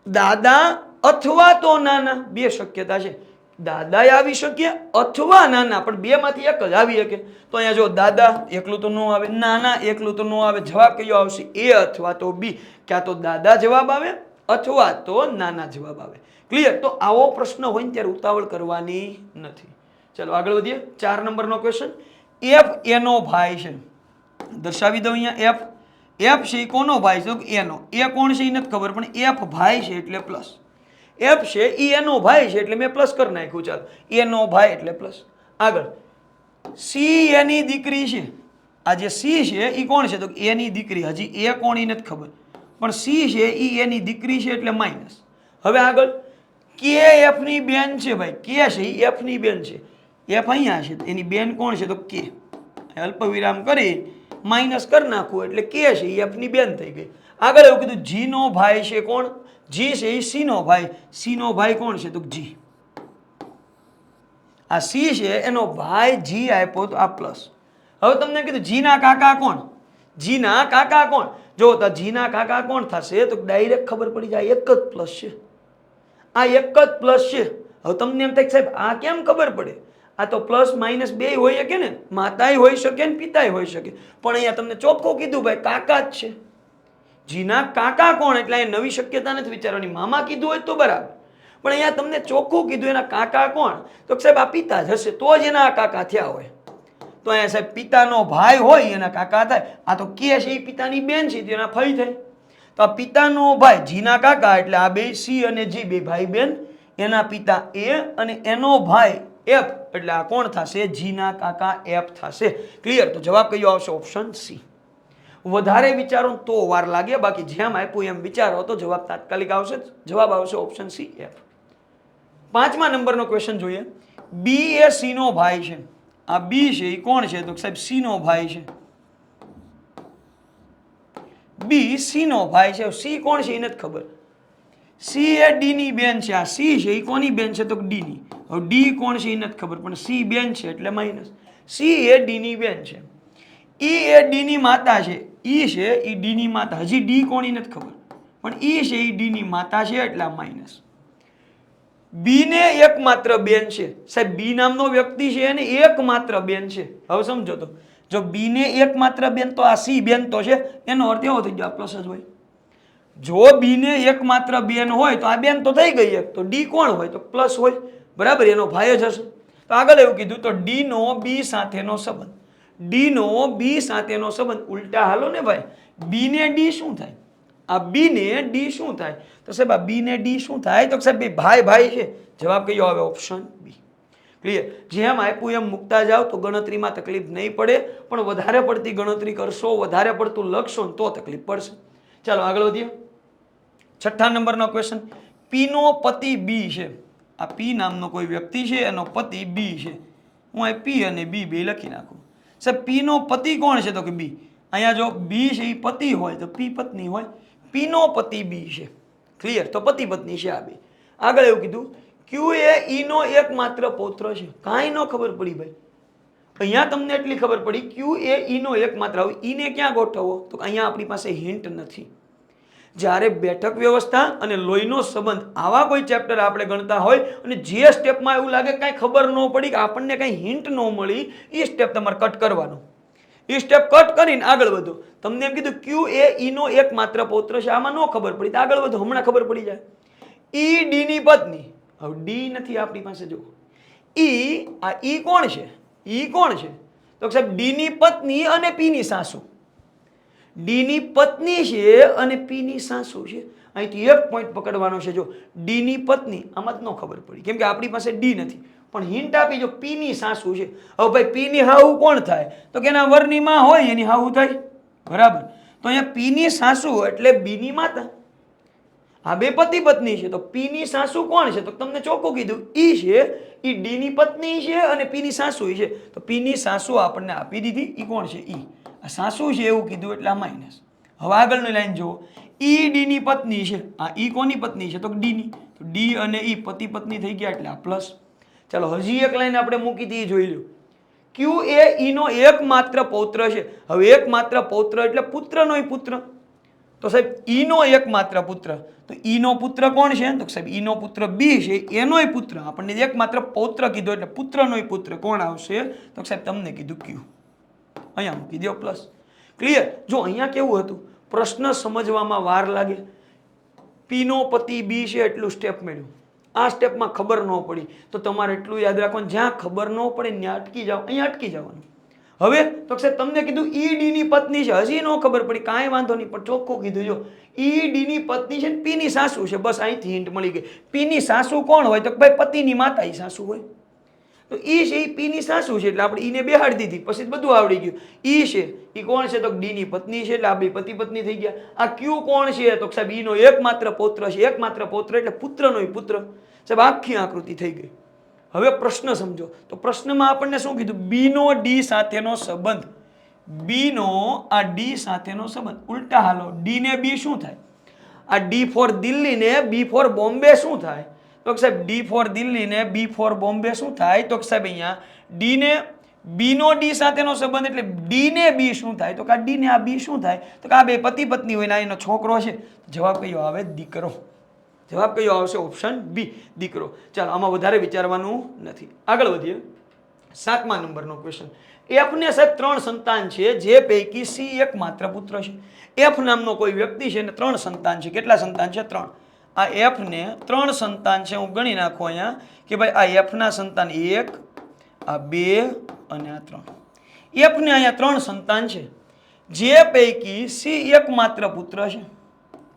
દાદા અથવા તો નાના. બે શક્યતા છે, દાદા આવી શકે અથવા નાના, પણ બે માંથી એક જ આવી શકે. તો અહીંયા જો દાદા એકલું તો ન આવે, નાના એકલું તો ન આવે. જવાબ કયો આવશે? એ અથવા તો બી. ક્યાં તો દાદા જવાબ આવે અથવા તો નાના જવાબ આવે. ક્લિયર? તો આવો પ્રશ્ન હોય ને ત્યારે ઉતાવળ કરવાની નથી. ચલો આગળ વધીએ. 4 નંબરનો ક્વેશ્ચન. એફ એનો ભાઈ છે. દર્શાવી દો અહીંયા. એફ એફ છે એ કોનો ભાઈ છે? એનો. એ કોણ છે એ નથી ખબર, પણ એફ ભાઈ છે એટલે પ્લસ. એફ છે એ એનો ભાઈ છે એટલે મેં પ્લસ કરી નાખ્યું. ચાલો એનો ભાઈ એટલે પ્લસ. આગળ સી એની દીકરી છે. આ જે સી છે એ કોણ છે? તો એની દીકરી. હજી એ કોણ એ નથી ખબર, પણ સી છે એ એની દીકરી છે એટલે માઇનસ. હવે આગળ કે એફ ની બેન છે ભાઈ, કે છે એ એફ ની બેન છે, એફ અહીંયા છે, એની બેન કોણ છે તો કે, અલ્પ વિરામ કરી માઇનસ કરી નાખવું એટલે કે છે એ એફ ની બેન થઈ ગઈ. આગળ એવું કીધું જી નો ભાઈ છે કોણ, જી છે એ સી નો ભાઈ, સી નો ભાઈ કોણ છે તો જી. આ સી છે એનો ભાઈ જી આપ્યો તો આ પ્લસ. હવે તમને કીધું જી ના કાકા કોણ, જી ના કાકા કોણ, જો તો જી ના કાકા કોણ થશે તો ડાયરેક્ટ ખબર પડી જાય એક જ પ્લસ છે, આ એક જ પ્લસ છે. હવે તમને એમ થાય સાહેબ આ કેમ ખબર પડે, આ તો પ્લસ માઇનસ બે હોઈ શકે ને, માતાય હોઈ શકે ને પિતાય હોઈ શકે, પણ અહીંયા તમને ચોખ્ખું કીધું ભાઈ કાકા જ છે. જીના કાકા કોણ એટલે અહીંયા નવી શક્યતા નથી વિચારવાની, મામા કીધું હોય તો બરાબર, પણ અહીંયા તમને ચોખ્ખું કીધું એના કાકા કોણ તો સાહેબ આ પિતા જ હશે, તો જ એના કાકા થયા હોય. તો અહીંયા સાહેબ પિતાનો ભાઈ હોય એના કાકા થાય. આ તો કે છે એ પિતાની બેન છે એના ફઈ થાય. તો આ પિતાનો ભાઈ જીના કાકા એટલે આ બે સી અને જી બે ભાઈ બેન, એના પિતા એ અને એનો ભાઈ એફ એટલે આ કોણ થશે જીના કાકા એફ થશે. ક્લિયર? તો જવાબ કયો આવશે? Option C. વધારે વિચારો તો વાર લાગે, બાકી જેમ આપ્યું એમ વિચારો તો જવાબ તાત્કાલિક આવશે. જવાબ આવશે ઓપ્શન સી એફ. 5મા નંબરનો ક્વેશ્ચન જોઈએ. બી એ સી નો ભાઈ છે, આ બી છે એ કોણ છે તો સાહેબ સી નો ભાઈ છે. બી સી નો ભાઈ છે, સી કોણ છે એ નથી ખબર. સી એ ડી ની બેન છે, આ સી છે એ કોની બેન છે તો ડી ની. હવે ડી કોણ છે એ નથી ખબર, પણ સી બેન છે એટલે માઇનસ. સી એ ડી ની બેન છે, ઈ એ ડી ની માતા છે, ઈ છે એ ડી ની માતા, હજી ડી કોની નથી ખબર, પણ ઈ છે એ ડી ની માતા છે એટલે માઇનસ. બી ને એકમાત્ર બેન છે સાહેબ, બી નામનો વ્યક્તિ છે અને એકમાત્ર બેન છે. હવે સમજો તો જો બી ને એકમાત્ર બેન તો આ સી બેન તો છે, એનો અર્થ એવો થઈ ગયો આ પ્લસ જ હોય. જો બી ને એકમાત્ર બેન હોય તો આ બેન તો થઈ ગઈ એક, તો ડી કોણ હોય તો પ્લસ હોય, બરાબર, એનો ભાઈ જ હશે. તો આગળ એવું કીધું તો ડી નો બી સાથેનો સંબંધ, ડી નો બી સાથેનો સંબંધ ઉલટા હાલો ને ભાઈ, બી ને ડી શું થાય, આ બી ને ડી શું થાય તો સાહેબ આ બી ને ડી શું થાય તો સાહેબ ભાઈ ભાઈ છે. જવાબ કયો આવે? Option B. ક્લિયર? જેમ આપ્યું એમ મૂકતા જાવ તો ગણતરીમાં તકલીફ નહીં પડે, પણ વધારે પડતી ગણતરી કરશો, વધારે પડતું લખશો તો તકલીફ પડશે. ચાલો આગળ વધીએ. 6થા નંબરનો ક્વેશ્ચન. પી નો પતિ બી છે, આ પી નામનો કોઈ વ્યક્તિ છે, એનો પતિ બી છે. હું અહીં પી અને બી બે લખી નાખું. સાહેબ પી નો પતિ કોણ છે તો કે બી. અહીંયા જો બી છે એ પતિ હોય તો પી પત્ની હોય, પી નો પતિ બી છે. ક્લિયર? તો પતિ પત્ની છે આ બે. આગળ એવું કીધું ક્યુ એ ઈ નો એકમાત્ર પૌત્ર છે, કાંઈ ન ખબર પડી ભાઈ. અહીંયા તમને એટલી ખબર પડી ક્યુ એ ઈ નો એકમાત્ર. હવે ઈ ને ક્યાં ગોઠવવો તો અહીંયા આપણી પાસે હિન્ટ નથી. જ્યારે બેઠક વ્યવસ્થા અને લોહીનો સંબંધ આવા કોઈ ચેપ્ટર આપણે ગણતા હોય અને જે સ્ટેપમાં એવું લાગે કાંઈ ખબર ન પડી કે આપણને કાંઈ હિન્ટ ન મળી, એ સ્ટેપ તમારે કટ કરવાનો. એ સ્ટેપ કટ કરીને આગળ વધો. તમને એમ કીધું ક્યુ એ ઈ નો એકમાત્ર પૌત્ર છે, આમાં ન ખબર પડી તો આગળ વધો, હમણાં ખબર પડી જાય. ઈ ડી ની પત્ની, હવે ડી નથી આપણી પાસે, જો ઈ, આ ઈ કોણ છે, ઈ કોણ છે તો સાહેબ ડી ની પત્ની અને પી ની સાસુ. ડી ની પત્ની છે અને પી ની સાસુ છે. અહીંથી એક પોઈન્ટ પકડવાનો છે. જો ડી ની પત્ની, આમાં જ ન ખબર પડી કેમ કે આપણી પાસે ડી નથી, પણ હિન્ટ આપી જો પી ની સાસુ છે. હવે ભાઈ પી ની હાહુ કોણ થાય તો કે એના વરની માં હોય એની હાહુ થાય, બરાબર. તો અહીંયા પી ની સાસુ એટલે બી ની માતા. આ બે પતિ પત્ની છે તો પી ની સાસુ કોણ છે તો તમને ચોખ્ખું કીધું ઈ છે, ઈ ડી ની પત્ની છે અને પી ની સાસુ છે. તો પી ની સાસુ આપણને આપી દીધી, ઈ કોણ છે ઈ, આ સાસુ છે એવું કીધું એટલે આ માઇનસ. હવે આગળની લાઈન જુઓ, ઈ ડી ની પત્ની છે, આ ઈ કોની પત્ની છે તો ડી ની, તો ડી અને ઈ પતિ પત્ની થઈ ગયા એટલે આ પ્લસ. ચાલો હજી એક લાઈન આપણે મૂકી હતી જોઈ લો. ક્યુ એ ઈ નો એકમાત્ર પૌત્ર છે. હવે એકમાત્ર પૌત્ર એટલે પુત્રનો પુત્ર, તો સાહેબ ઈ નો એકમાત્ર પુત્ર, તો ઈ નો પુત્ર કોણ છે તો સાહેબ ઈ નો પુત્ર બી છે, એનોય પુત્ર. આપણને એકમાત્ર પૌત્ર કીધો એટલે પુત્રનોય પુત્ર કોણ આવશે તો સાહેબ તમને કીધું ક્યુ. અહીંયા મૂકી દો પ્લસ. ક્લિયર? જો અહીંયા કેવું હતું, પ્રશ્ન સમજવામાં વાર લાગે. પી નો પતિ બી છે એટલું સ્ટેપ મળ્યું, આ સ્ટેપમાં ખબર ન પડી તો તમારે એટલું યાદ રાખવાનું, જ્યાં ખબર ન પડે ત્યાં અટકી જાઓ, અહીંયા અટકી જવાનું. હવે તો સાહેબ તમને કીધું ઈ ડી ની પત્ની છે, હજી ન ખબર પડી કાંઈ વાંધો નહીં, પણ ચોખ્ખું કીધું જો ઈ ડી ની પત્ની છે ને પી ની સાસુ છે, બસ અહીંથી હિન્ટ મળી ગઈ. પી ની સાસુ કોણ હોય તો ભાઈ પતિની માતા ઈ સાસુ હોય. તો ઈ છે એ પી ની સાસુ છે એટલે આપણે ઈને બેહાડી દીધી, પછી બધું આવડી ગયું. ઈ છે ઈ કોણ છે? તો ડી ની પત્ની છે એટલે આ બે પતિ પત્ની થઈ ગયા. આ ક્યુ કોણ છે? તો સાહેબ ઈ નો એકમાત્ર પૌત્ર છે. એકમાત્ર પૌત્ર એટલે પુત્રનો પુત્ર. સાહેબ આખી આકૃતિ થઈ ગઈ. હવે પ્રશ્ન સમજો. તો પ્રશ્નમાં આપણને શું કીધું? બી નો ડી સાથેનો સંબંધ. બી નો આ ડી સાથેનો સંબંધ. ઉલટા હાલો, ડી ને બી શું થાય? આ ડી ફોર દિલ્હી ને બી ફોર બોમ્બે શું થાય? તો સાહેબ ડી ફોર દિલ્હી ને બી ફોર બોમ્બે શું થાય? તો સાહેબ અહીંયા ડી ને બી નો ડી સાથેનો સંબંધ એટલે ડી ને બી શું થાય? તો ડી ને આ બી શું થાય? તો આ બે પતિ પત્ની હોય ને એનો છોકરો છે. જવાબ કયો આવે? દીકરો. જવાબ કયો આવશે? ઓપ્શન બી, દીકરો. ચાલો, આમાં વધારે વિચારવાનું નથી. આગળ વધીએ. 7મા નંબરનો ક્વેશ્ચન. એફ ને સાહેબ 3 સંતાન છે, જે પૈકી સી એકમાત્ર પુત્ર છે. એફ નામનો કોઈ વ્યક્તિ છે ને 3 સંતાન છે. કેટલા સંતાન છે? 3. આ એફ ને 3 સંતાન છે. હું ગણી નાખું અહીંયા કે ભાઈ આ એફ ના સંતાન 1, આ 2 અને આ 3. એફ ને અહીંયા 3 સંતાન છે, જે પૈકી સી એકમાત્ર પુત્ર છે.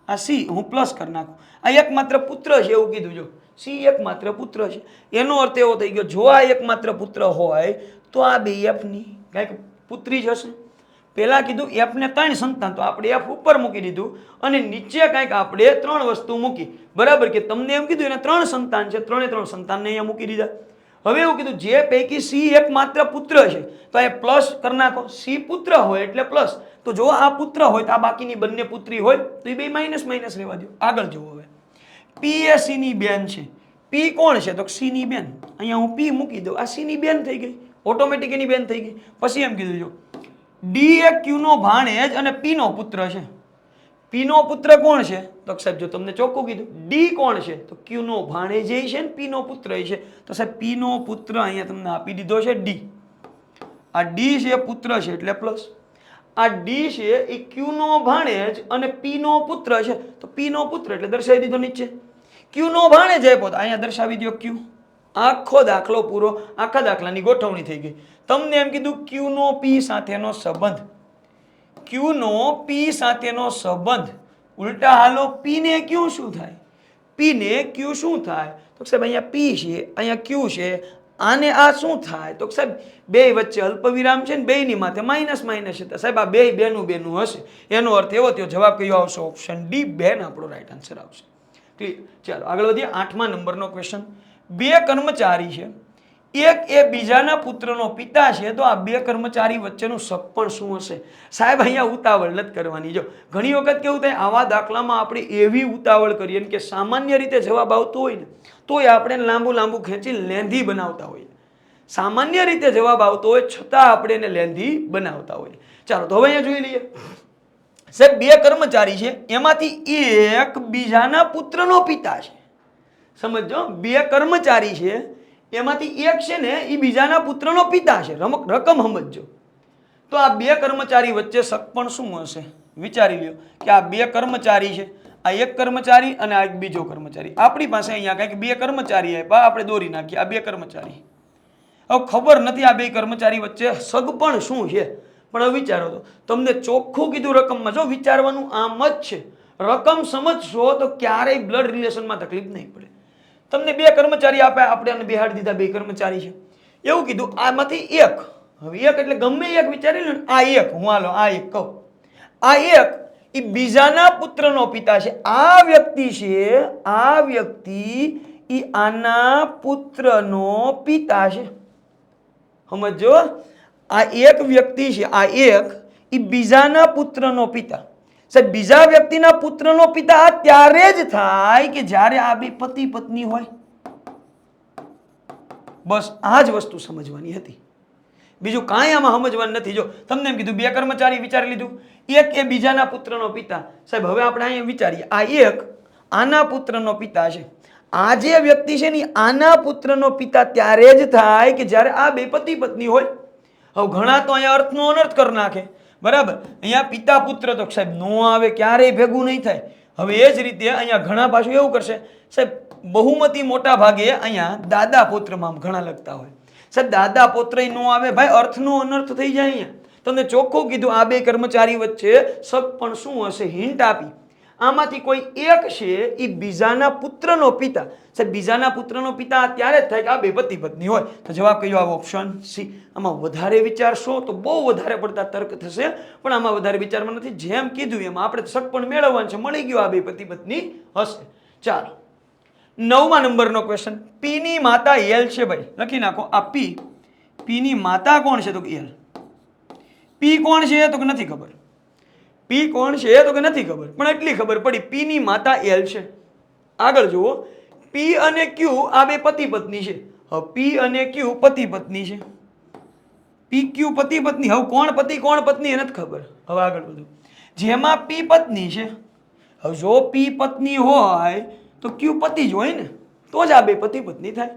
આ સી હું પ્લસ કરી નાખું. આ એકમાત્ર પુત્ર છે એવું કીધું. જો સી એકમાત્ર પુત્ર છે એનો અર્થ એવો થઈ ગયો, જો આ એકમાત્ર પુત્ર હોય તો આ બે એફ ની કઈક પુત્રી જ હશે. પેલા કીધું એફ ને 3 સંતાન, તો આપણે એફ ઉપર મૂકી દીધું અને નીચે કઈક આપણે 3 વસ્તુ મૂકી. બરાબર કે તમને એમ કીધું એને 3 સંતાન છે, 3 સંતાનને અહીંયા મૂકી દીધા. હવે એવું કીધું જે પૈકી સી એકમાત્ર પુત્ર છે, તો એ પ્લસ કરી નાખો. સી પુત્ર હોય એટલે પ્લસ. તો જો આ પુત્ર હોય તો આ બાકીની બંને પુત્રી હોય તો એ બે માઇનસ માઇનસ રહેવા દો. આગળ જુઓ. હવે પી એ સી ની બેન છે. પી કોણ છે? તો સી ની બેન. અહીંયા હું પી મૂકી દઉં. આ સી ની બેન થઈ ગઈ, ઓટોમેટિક એની બેન થઈ ગઈ. પછી એમ કીધું જો ડી એ ક્યુ નો ભાણેજ અને પી નો પુત્ર છે. પી નો પુત્ર કોણ છે? તો સાહેબ જો તમને ચોખ્ખું કીધું, ડી કોણ છે? તો ક્યુ નો ભાણેજ છે ને પી નો પુત્ર છે. તો સાહેબ પી નો પુત્ર અહીંયા તમને આપી દીધો છે ડી. આ ડી છે પુત્ર છે એટલે પ્લસ. આ ડી છે એ ક્યુ નો ભાણેજ અને પી નો પુત્ર છે. તો પી નો પુત્ર એટલે દર્શાવી દીધો નીચે. ક્યુ નો ભાણેજ આપ્યો તો અહીંયા દર્શાવી દો ક્યુ. આખો દાખલો પૂરો. આખા દાખલાની ગોઠવણી થઈ ગઈ. તમને એમ કીધું ક્યુ નો પી સાથેનો સંબંધ. ક્યુ નો પી સાથેનો સંબંધ. ઉલટા હાલો, પી ને ક્યુ શું થાય? પી ને ક્યુ શું થાય? તો સાહેબ અહીંયા પી છે, અહીંયા ક્યુ છે. આને આ શું થાય? તો સાહેબ બે વચ્ચે અલ્પવિરામ છે ને બેની માથે માઇનસ માઇનસ છે. સાહેબ આ બે બેનું બેનું હશે. એનો અર્થ એવો થયો. જવાબ કયો આવશે? ઓપ્શન ડી, બેન આપણો રાઈટ આન્સર આવશે. ક્લિયર? ચાલો આગળ વધીએ. 8મા નંબરનો ક્વેશ્ચન. બે કર્મચારી છે, એક એ બીજાના પુત્રનો પિતા છે, તો આ બે કર્મચારી વચ્ચેનું સગપણ શું હશે? સાહેબ અહીંયા ઉતાવળ નથી કરવાની. જો ઘણી વખત કેવું થાય, આવા દાખલામાં આપણે એવી ઉતાવળ કરીએ કે સામાન્ય રીતે જવાબ આવતો હોય ને તોય આપણે લાંબુ લાંબુ ખેંચી લેન્ધી બનાવતા હોઈએ. સામાન્ય રીતે જવાબ આવતો હોય છતાં આપણે એને લેન્ધી બનાવતા હોઈએ. ચાલો તો હવે અહીંયા જોઈ લઈએ. સાહેબ બે કર્મચારી છે, એમાંથી એક બીજાના પુત્રનો પિતા છે. સમજો, બે કર્મચારી છે, એમાંથી એક છે ને એ બીજાના પુત્રનો પિતા છે. રકમ સમજો. તો આ બે કર્મચારી વચ્ચે સગપણ શું હશે? વિચારી લ્યો કે આ બે કર્મચારી છે, આ એક કર્મચારી અને આ એક બીજો કર્મચારી. આપણી પાસે અહીંયા કંઈક બે કર્મચારી આપ્યા, આપણે દોરી નાખીએ આ બે કર્મચારી. હવે ખબર નથી આ બે કર્મચારી વચ્ચે સગપણ શું છે, પણ હવે વિચારો. તો તમને ચોખ્ખું કીધું રકમમાં. જો વિચારવાનું આમ જ છે. રકમ સમજશો તો ક્યારેય બ્લડ રિલેશનમાં તકલીફ નહીં પડે. તમને બે કર્મચારી આપ્યા, આપણે આને બેહાડી દીધા, બે કર્મચારી છે એવું કીધું. આમાંથી એક, હવે એક એટલે ગમે એક વિચારી લો ને. આ એક, હું હાલો આ એક કહું, આ એક એ બીજાના પુત્રનો પિતા છે. આ વ્યક્તિ છે, આ વ્યક્તિ એ આના પુત્રનો પિતા છે. સમજો, આ એક વ્યક્તિ છે, આ એક એ બીજાના પુત્રનો પિતા. સાહેબ બીજા વ્યક્તિના પુત્રનો પિતા ત્યારે જ થાય કે જ્યારે આ બે પતિ પત્ની હોય. બસ આ જ વસ્તુ સમજવાની હતી, બીજું કાંઈ આમાં સમજવાનું નથી. જો તમને એમ કીધું બે કર્મચારી વિચારી લીધું, એક એ બીજાના પુત્રનો પિતા. સાહેબ હવે આપણે અહીંયા વિચારીએ, આ એક આના પુત્રનો પિતા છે. આ જે વ્યક્તિ છે ને આના પુત્રનો પિતા ત્યારે જ થાય કે જ્યારે આ બે પતિ પત્ની હોય. હવે ઘણા તો અહીંયા અર્થનો અનર્થ કરી નાખે. બરાબર, અહીંયા પિતા પુત્ર તો સાહેબ નો આવે, ક્યારેય ભેગું નહીં થાય. હવે એ જ રીતે અહીંયા ઘણા પાછું એવું કરશે સાહેબ, બહુમતી મોટા ભાગે અહીંયા દાદા પુત્રમાં ઘણા લગતા હોય. સાહેબ દાદા પુત્ર નો આવે, ભાઈ અર્થનો અનર્થ થઈ જાય. અહીંયા તમને ચોખ્ખું કીધું આ બે કર્મચારી વચ્ચે સગપણ શું હશે, હિન્ટ આપી. આમાંથી કોઈ એક છે એ બીજાના પુત્રનો પિતા. સાહેબ બીજાના પુત્રનો પિતા ત્યારે જ થાય કે આ બે પતિ પત્ની હોય. તો જવાબ કયો આવે? Option C. આમાં વધારે વિચારશો તો બહુ વધારે પડતા તર્ક થશે, પણ આમાં વધારે વિચારવાનું નથી. જેમ કીધું એમ આપણે સગપણ મેળવવાનું છે, મળી ગયું, આ બે પતિ પત્ની હશે. ચાલો 9મા નંબરનો ક્વેશ્ચન. પી ની માતા એલ છે ભાઈ, લખી નાખો. આ પી ની માતા કોણ છે? તો કે એલ. પી કોણ છે? તો કે નથી ખબર. પી કોણ છે? તો કે નથી ખબર, પણ એટલી ખબર પડી પી ની માતા એલ છે. આગળ જુઓ, પી અને ક્યુ આ બે પતિ પત્ની છે. હવે પી અને ક્યુ પતિ પત્ની છે. પી ક્યુ પતિ પત્ની. હવે કોણ પતિ કોણ પત્ની એ નથી ખબર. હવે આગળ બધું જેમાં પી પત્ની છે. હવે જો પી પત્ની હોય તો ક્યુ પતિ જ હોય ને, તો જ આ બે પતિ પત્ની થાય.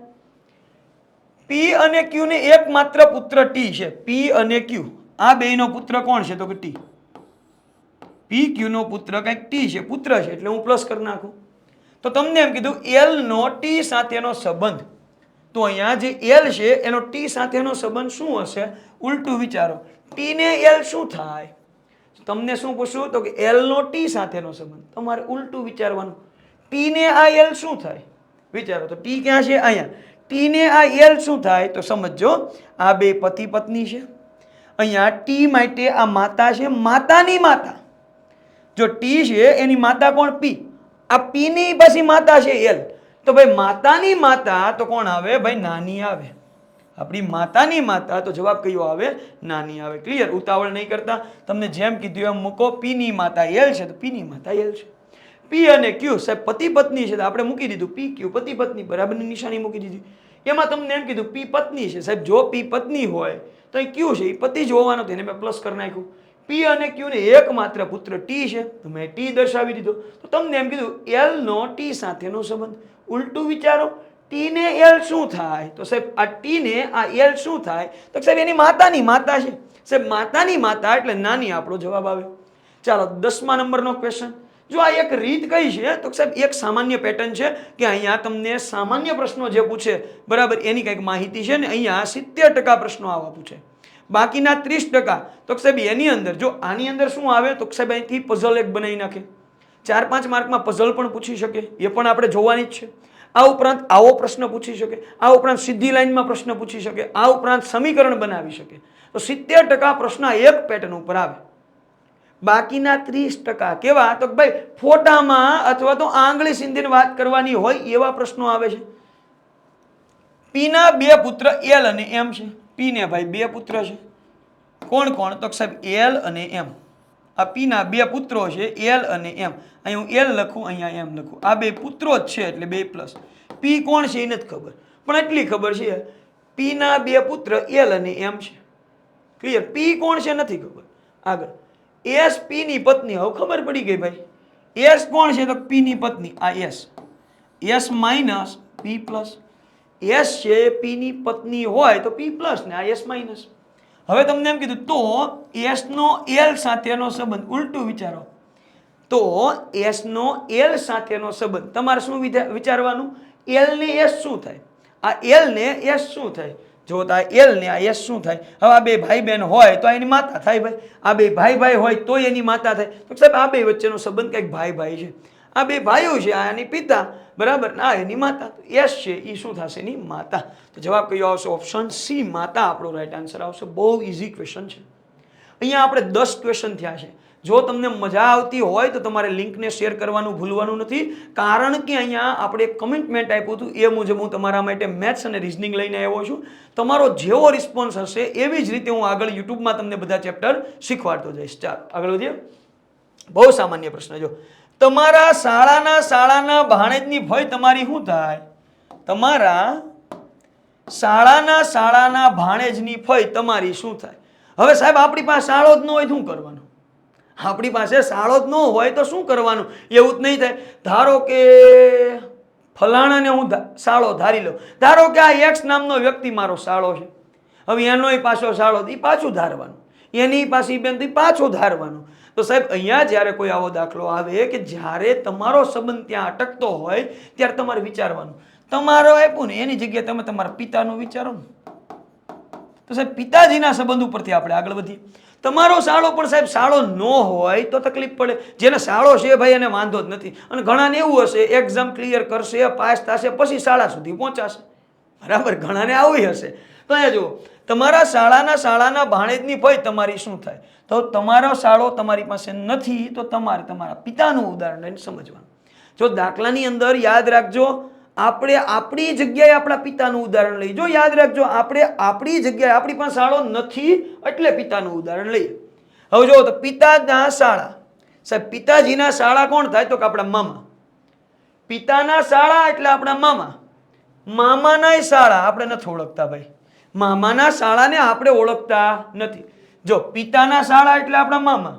પી અને ક્યુ ને એકમાત્ર પુત્ર ટી છે. પી અને ક્યુ આ બેયનો પુત્ર કોણ છે? તો કે ટી. પી ક્યુ નો પુત્ર કંઈક ટી છે, પુત્ર છે, એટલે હું પ્લસ કરી નાખું. તો તમને એમ કીધું એલ નો ટી સાથેનો સંબંધ. તો અહીંયા જે એલ છે એનો ટી સાથેનો સંબંધ શું હશે? ઉલટું વિચારો. ટી ને એલ શું થાય? તમને શું પૂછું? તો કે એલ નો ટી સાથેનો સંબંધ. તમારે ઉલટું વિચારવાનું. ટી ને આ એલ શું થાય? વિચારો. તો ટી ક્યાં છે? અહીંયા. ટી ને આ એલ શું થાય? તો સમજો, આ બે પતિ પત્ની છે. અહીંયા ટી માટે આ માતા છે, માતાની માતા. જો ટી છે એની માતા કોણ? પી. આ પી ની પછી માતા છે એલ. તો ભાઈ માતાની માતા તો કોણ આવે? ભાઈ નાની આવે. આપણી માતાની માતા, તો જવાબ કયો આવે? નાની આવે. ક્લિયર? ઉતાવળ નહીં કરતા, તમને જેમ કીધું એમ મૂકો. પી ની માતા એલ છે તો પી ની માતા એલ છે. પી અને ક્યુ સાહેબ પતિ પત્ની છે તો આપણે મૂકી દીધું પી ક્યુ પતિ પત્ની, બરાબરની નિશાની મૂકી દીધી. એમાં તમને એમ કીધું પી પત્ની છે. સાહેબ જો પી પત્ની હોય તો અહીં ક્યુ છે એ પતિ જ હોવાનો, તેને મેં પ્લસ કરી નાખ્યું. પી અને ક્યુ ને એકમાત્ર પુત્ર ટી છે તો મેં ટી દર્શાવી દીધો. તો તમને એમ કીધું એલ નો ટી સાથેનો સંબંધ. ઉલટું વિચારો. ટી ને એલ શું થાય? તો સાહેબ આ ટી ને આ એલ શું થાય? તો સાહેબ એની માતાની માતા છે. સાહેબ માતાની માતા એટલે નાની આપણો જવાબ આવે. ચાલો 10મા નંબરનો ક્વેશ્ચન. જો આ એક રીત કઈ છે? તો સાહેબ એક સામાન્ય પેટર્ન છે કે અહીંયા તમને સામાન્ય પ્રશ્નો જે પૂછે બરાબર એની કંઈક માહિતી છે ને અહીંયા 70% પ્રશ્નો આવા પૂછે. બાકીના 30% તો સાહેબ એની અંદર જો આની અંદર શું આવે તો સાહેબ અહીંથી પઝલ એક બનાવી નાખે. 4-5 માર્કમાં પઝલ પણ પૂછી શકે, એ પણ આપણે જોવાની જ છે. આ ઉપરાંત આવો પ્રશ્ન પૂછી શકે, આ ઉપરાંત સીધી લાઈનમાં પ્રશ્ન પૂછી શકે, આ ઉપરાંત સમીકરણ બનાવી શકે. તો 70% પ્રશ્ન એક પેટર્ન ઉપર આવે. બાકીના 30% કેવા? તો ભાઈ ફોટામાં અથવા તો આંગળી સીંધીને વાત કરવાની હોય એવા પ્રશ્નો આવે છે. પી ના બે પુત્ર એલ અને એમ છે. પી ને ભાઈ બે પુત્ર છે. કોણ કોણ? તો સાહેબ એલ અને એમ. આ પી ના બે પુત્રો છે એલ અને એમ. અહીં હું એલ લખું, અહીંયા એમ લખું. આ બે પુત્રો જ છે એટલે 2 પ્લસ. પી કોણ છે એ નથી ખબર, પણ એટલી ખબર છે પી ના બે પુત્ર એલ અને એમ છે. ક્લિયર? પી કોણ છે નથી ખબર. આગળ એસ પી ની પત્ની. હવે ખબર પડી ગઈ ભાઈ. એસ કોણ છે? તો પી ની પત્ની. આ એસ. એસ માઇનસ પી પ્લસ. એસ છે પી ની પત્ની હોય તો પી પ્લસ ને આ એસ માઇનસ. હવે તમને એમ કીધું તો એસ નો એલ સાથેનો સંબંધ. ઉલટું વિચારો. તો એસ નો એલ સાથેનો સંબંધ તમારે શું વિચારવાનું? એલ ને એસ શું થાય? આ એલ ને એસ શું થાય? જો આ એલ ને આ એસ શું થાય? હવે આ બે ભાઈ બહેન હોય તો એની માતા થાય ભાઈ. આ બે ભાઈ ભાઈ હોય તો એની માતા થાય. તો સાહેબ આ બે વચ્ચેનો સંબંધ કંઈક ભાઈ ભાઈ છે. આ બે ભાઈઓ છે, આ એની પિતા બરાબર, આ એની માતા. એસ છે એ શું થશે? એની માતા. તો જવાબ કયો આવશે? ઓપ્શન સી માતા આપણો રાઈટ આન્સર આવશે. બહુ ઇઝી ક્વેશ્ચન છે. અહીંયા આપણે 10 ક્વેશ્ચન થયા છે. જો તમને મજા આવતી હોય તો તમારે લિંકને શેર કરવાનું ભૂલવાનું નથી, કારણ કે અહીંયા આપણે કમિટમેન્ટ આપ્યું હતું એ મુજબ હું તમારા માટે મેથ્સ અને રિઝનિંગ લઈને આવ્યો છું. તમારો જેવો રિસ્પોન્સ હશે એવી જ રીતે હું આગળ યુટ્યુબમાં તમને બધા ચેપ્ટર શીખવાડતો જઈશ. ચાલો આગળ વધીએ. બહુ સામાન્ય પ્રશ્ન. જો તમારા શાળાના ભાણેજની ભય તમારી શું થાય? તમારા શાળાના ભાણેજની ફઈ તમારી શું થાય? હવે સાહેબ આપણી પાસે શાળો જ ન હોય શું કરવાનું? આપણી પાસે શાળો જ ન હોય તો શું કરવાનું? એવું જ નહીં થાય. ધારો કે ફલાણાને હું શાળો ધારી લઉં. ધારો કે આ એક્સ નામનો વ્યક્તિ મારો શાળો છે. હવે એનોય પાછો શાળો, એ પાછું ધારવાનું. એની પાસે બેન પાછું ધારવાનું. તો સાહેબ અહીંયા જ્યારે કોઈ આવો દાખલો આવે કે જ્યારે તમારો સંબંધ ત્યાં અટકતો હોય ત્યારે તમારે વિચારવાનું. તમારો આપ્યું ને એની જગ્યાએ તમે તમારા પિતાનું વિચારો ને. તો સાહેબ પિતાજીના સંબંધ ઉપરથી આપણે આગળ વધીએ. તમારો શાળો પણ સાહેબ શાળો ન હોય તો તકલીફ પડે. જેને શાળો છે ભાઈ એને વાંધો જ નથી. અને ઘણાને એવું હશે એક્ઝામ ક્લિયર કરશે, પાસ થશે, પછી શાળા સુધી પહોંચાશે. બરાબર, ઘણાને આવી હશે. તો અહીંયા જુઓ, તમારા શાળાના ભાણેજની ભય તમારી શું થાય? તો તમારો શાળો તમારી પાસે નથી તો તમારે તમારા પિતાનું ઉદાહરણ લઈને સમજવાનું. જો દાખલાની અંદર યાદ રાખજો, આપણે આપણી જગ્યાએ આપણા પિતાનું ઉદાહરણ લઈએ. જો યાદ રાખજો, આપણે આપણી જગ્યાએ આપણી પાસે શાળો નથી એટલે પિતાનું ઉદાહરણ લઈએ. હવે જો તો પિતાના શાળા, સાહેબ પિતાજીના શાળા કોણ થાય? તો કે આપણા મામા. પિતાના શાળા એટલે આપણા મામા. મામાના શાળા આપણે નથી ઓળખતા ભાઈ. મામાના શાળાને આપણે ઓળખતા નથી. જો પિતાના શાળા એટલે આપણા મામા.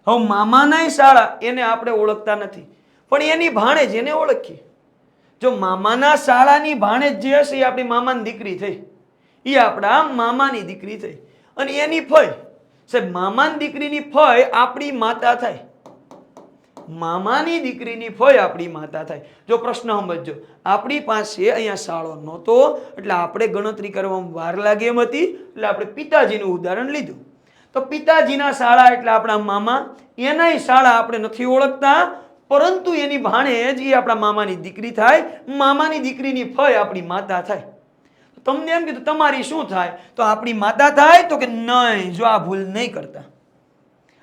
હવે મામાના શાળા એને આપણે ઓળખતા નથી, પણ એની ભાણેજ એને ઓળખીએ. જો મામાના શાળાની ભાણેજ જે હશે એ આપણી મામાની દીકરી થઈ, એ આપણા મામાની દીકરી થઈ. અને એની ફય, સાહેબ મામાની દીકરીની ફય આપણી માતા થાય. મામાની દીકરીની ફય આપણી માતા થાય. જો પ્રશ્ન સમજજો, આપણી પાસે અહીંયા શાળો નહોતો એટલે આપણે ગણતરી કરવામાં વાર લાગે એમ હતી, એટલે આપણે પિતાજીનું ઉદાહરણ લીધું. તો પિતાજીના શાળા એટલે આપણા મામા, એનાય શાળા આપણે નથી ઓળખતા, પરંતુ એની ભાણેજ એ આપણા મામાની દીકરી થાય. મામાની દીકરીની ફય આપણી માતા થાય. તમને એમ કીધું તમારી શું થાય? તો આપણી માતા થાય. તો કે નહીં, જો આ ભૂલ નહીં કરતા.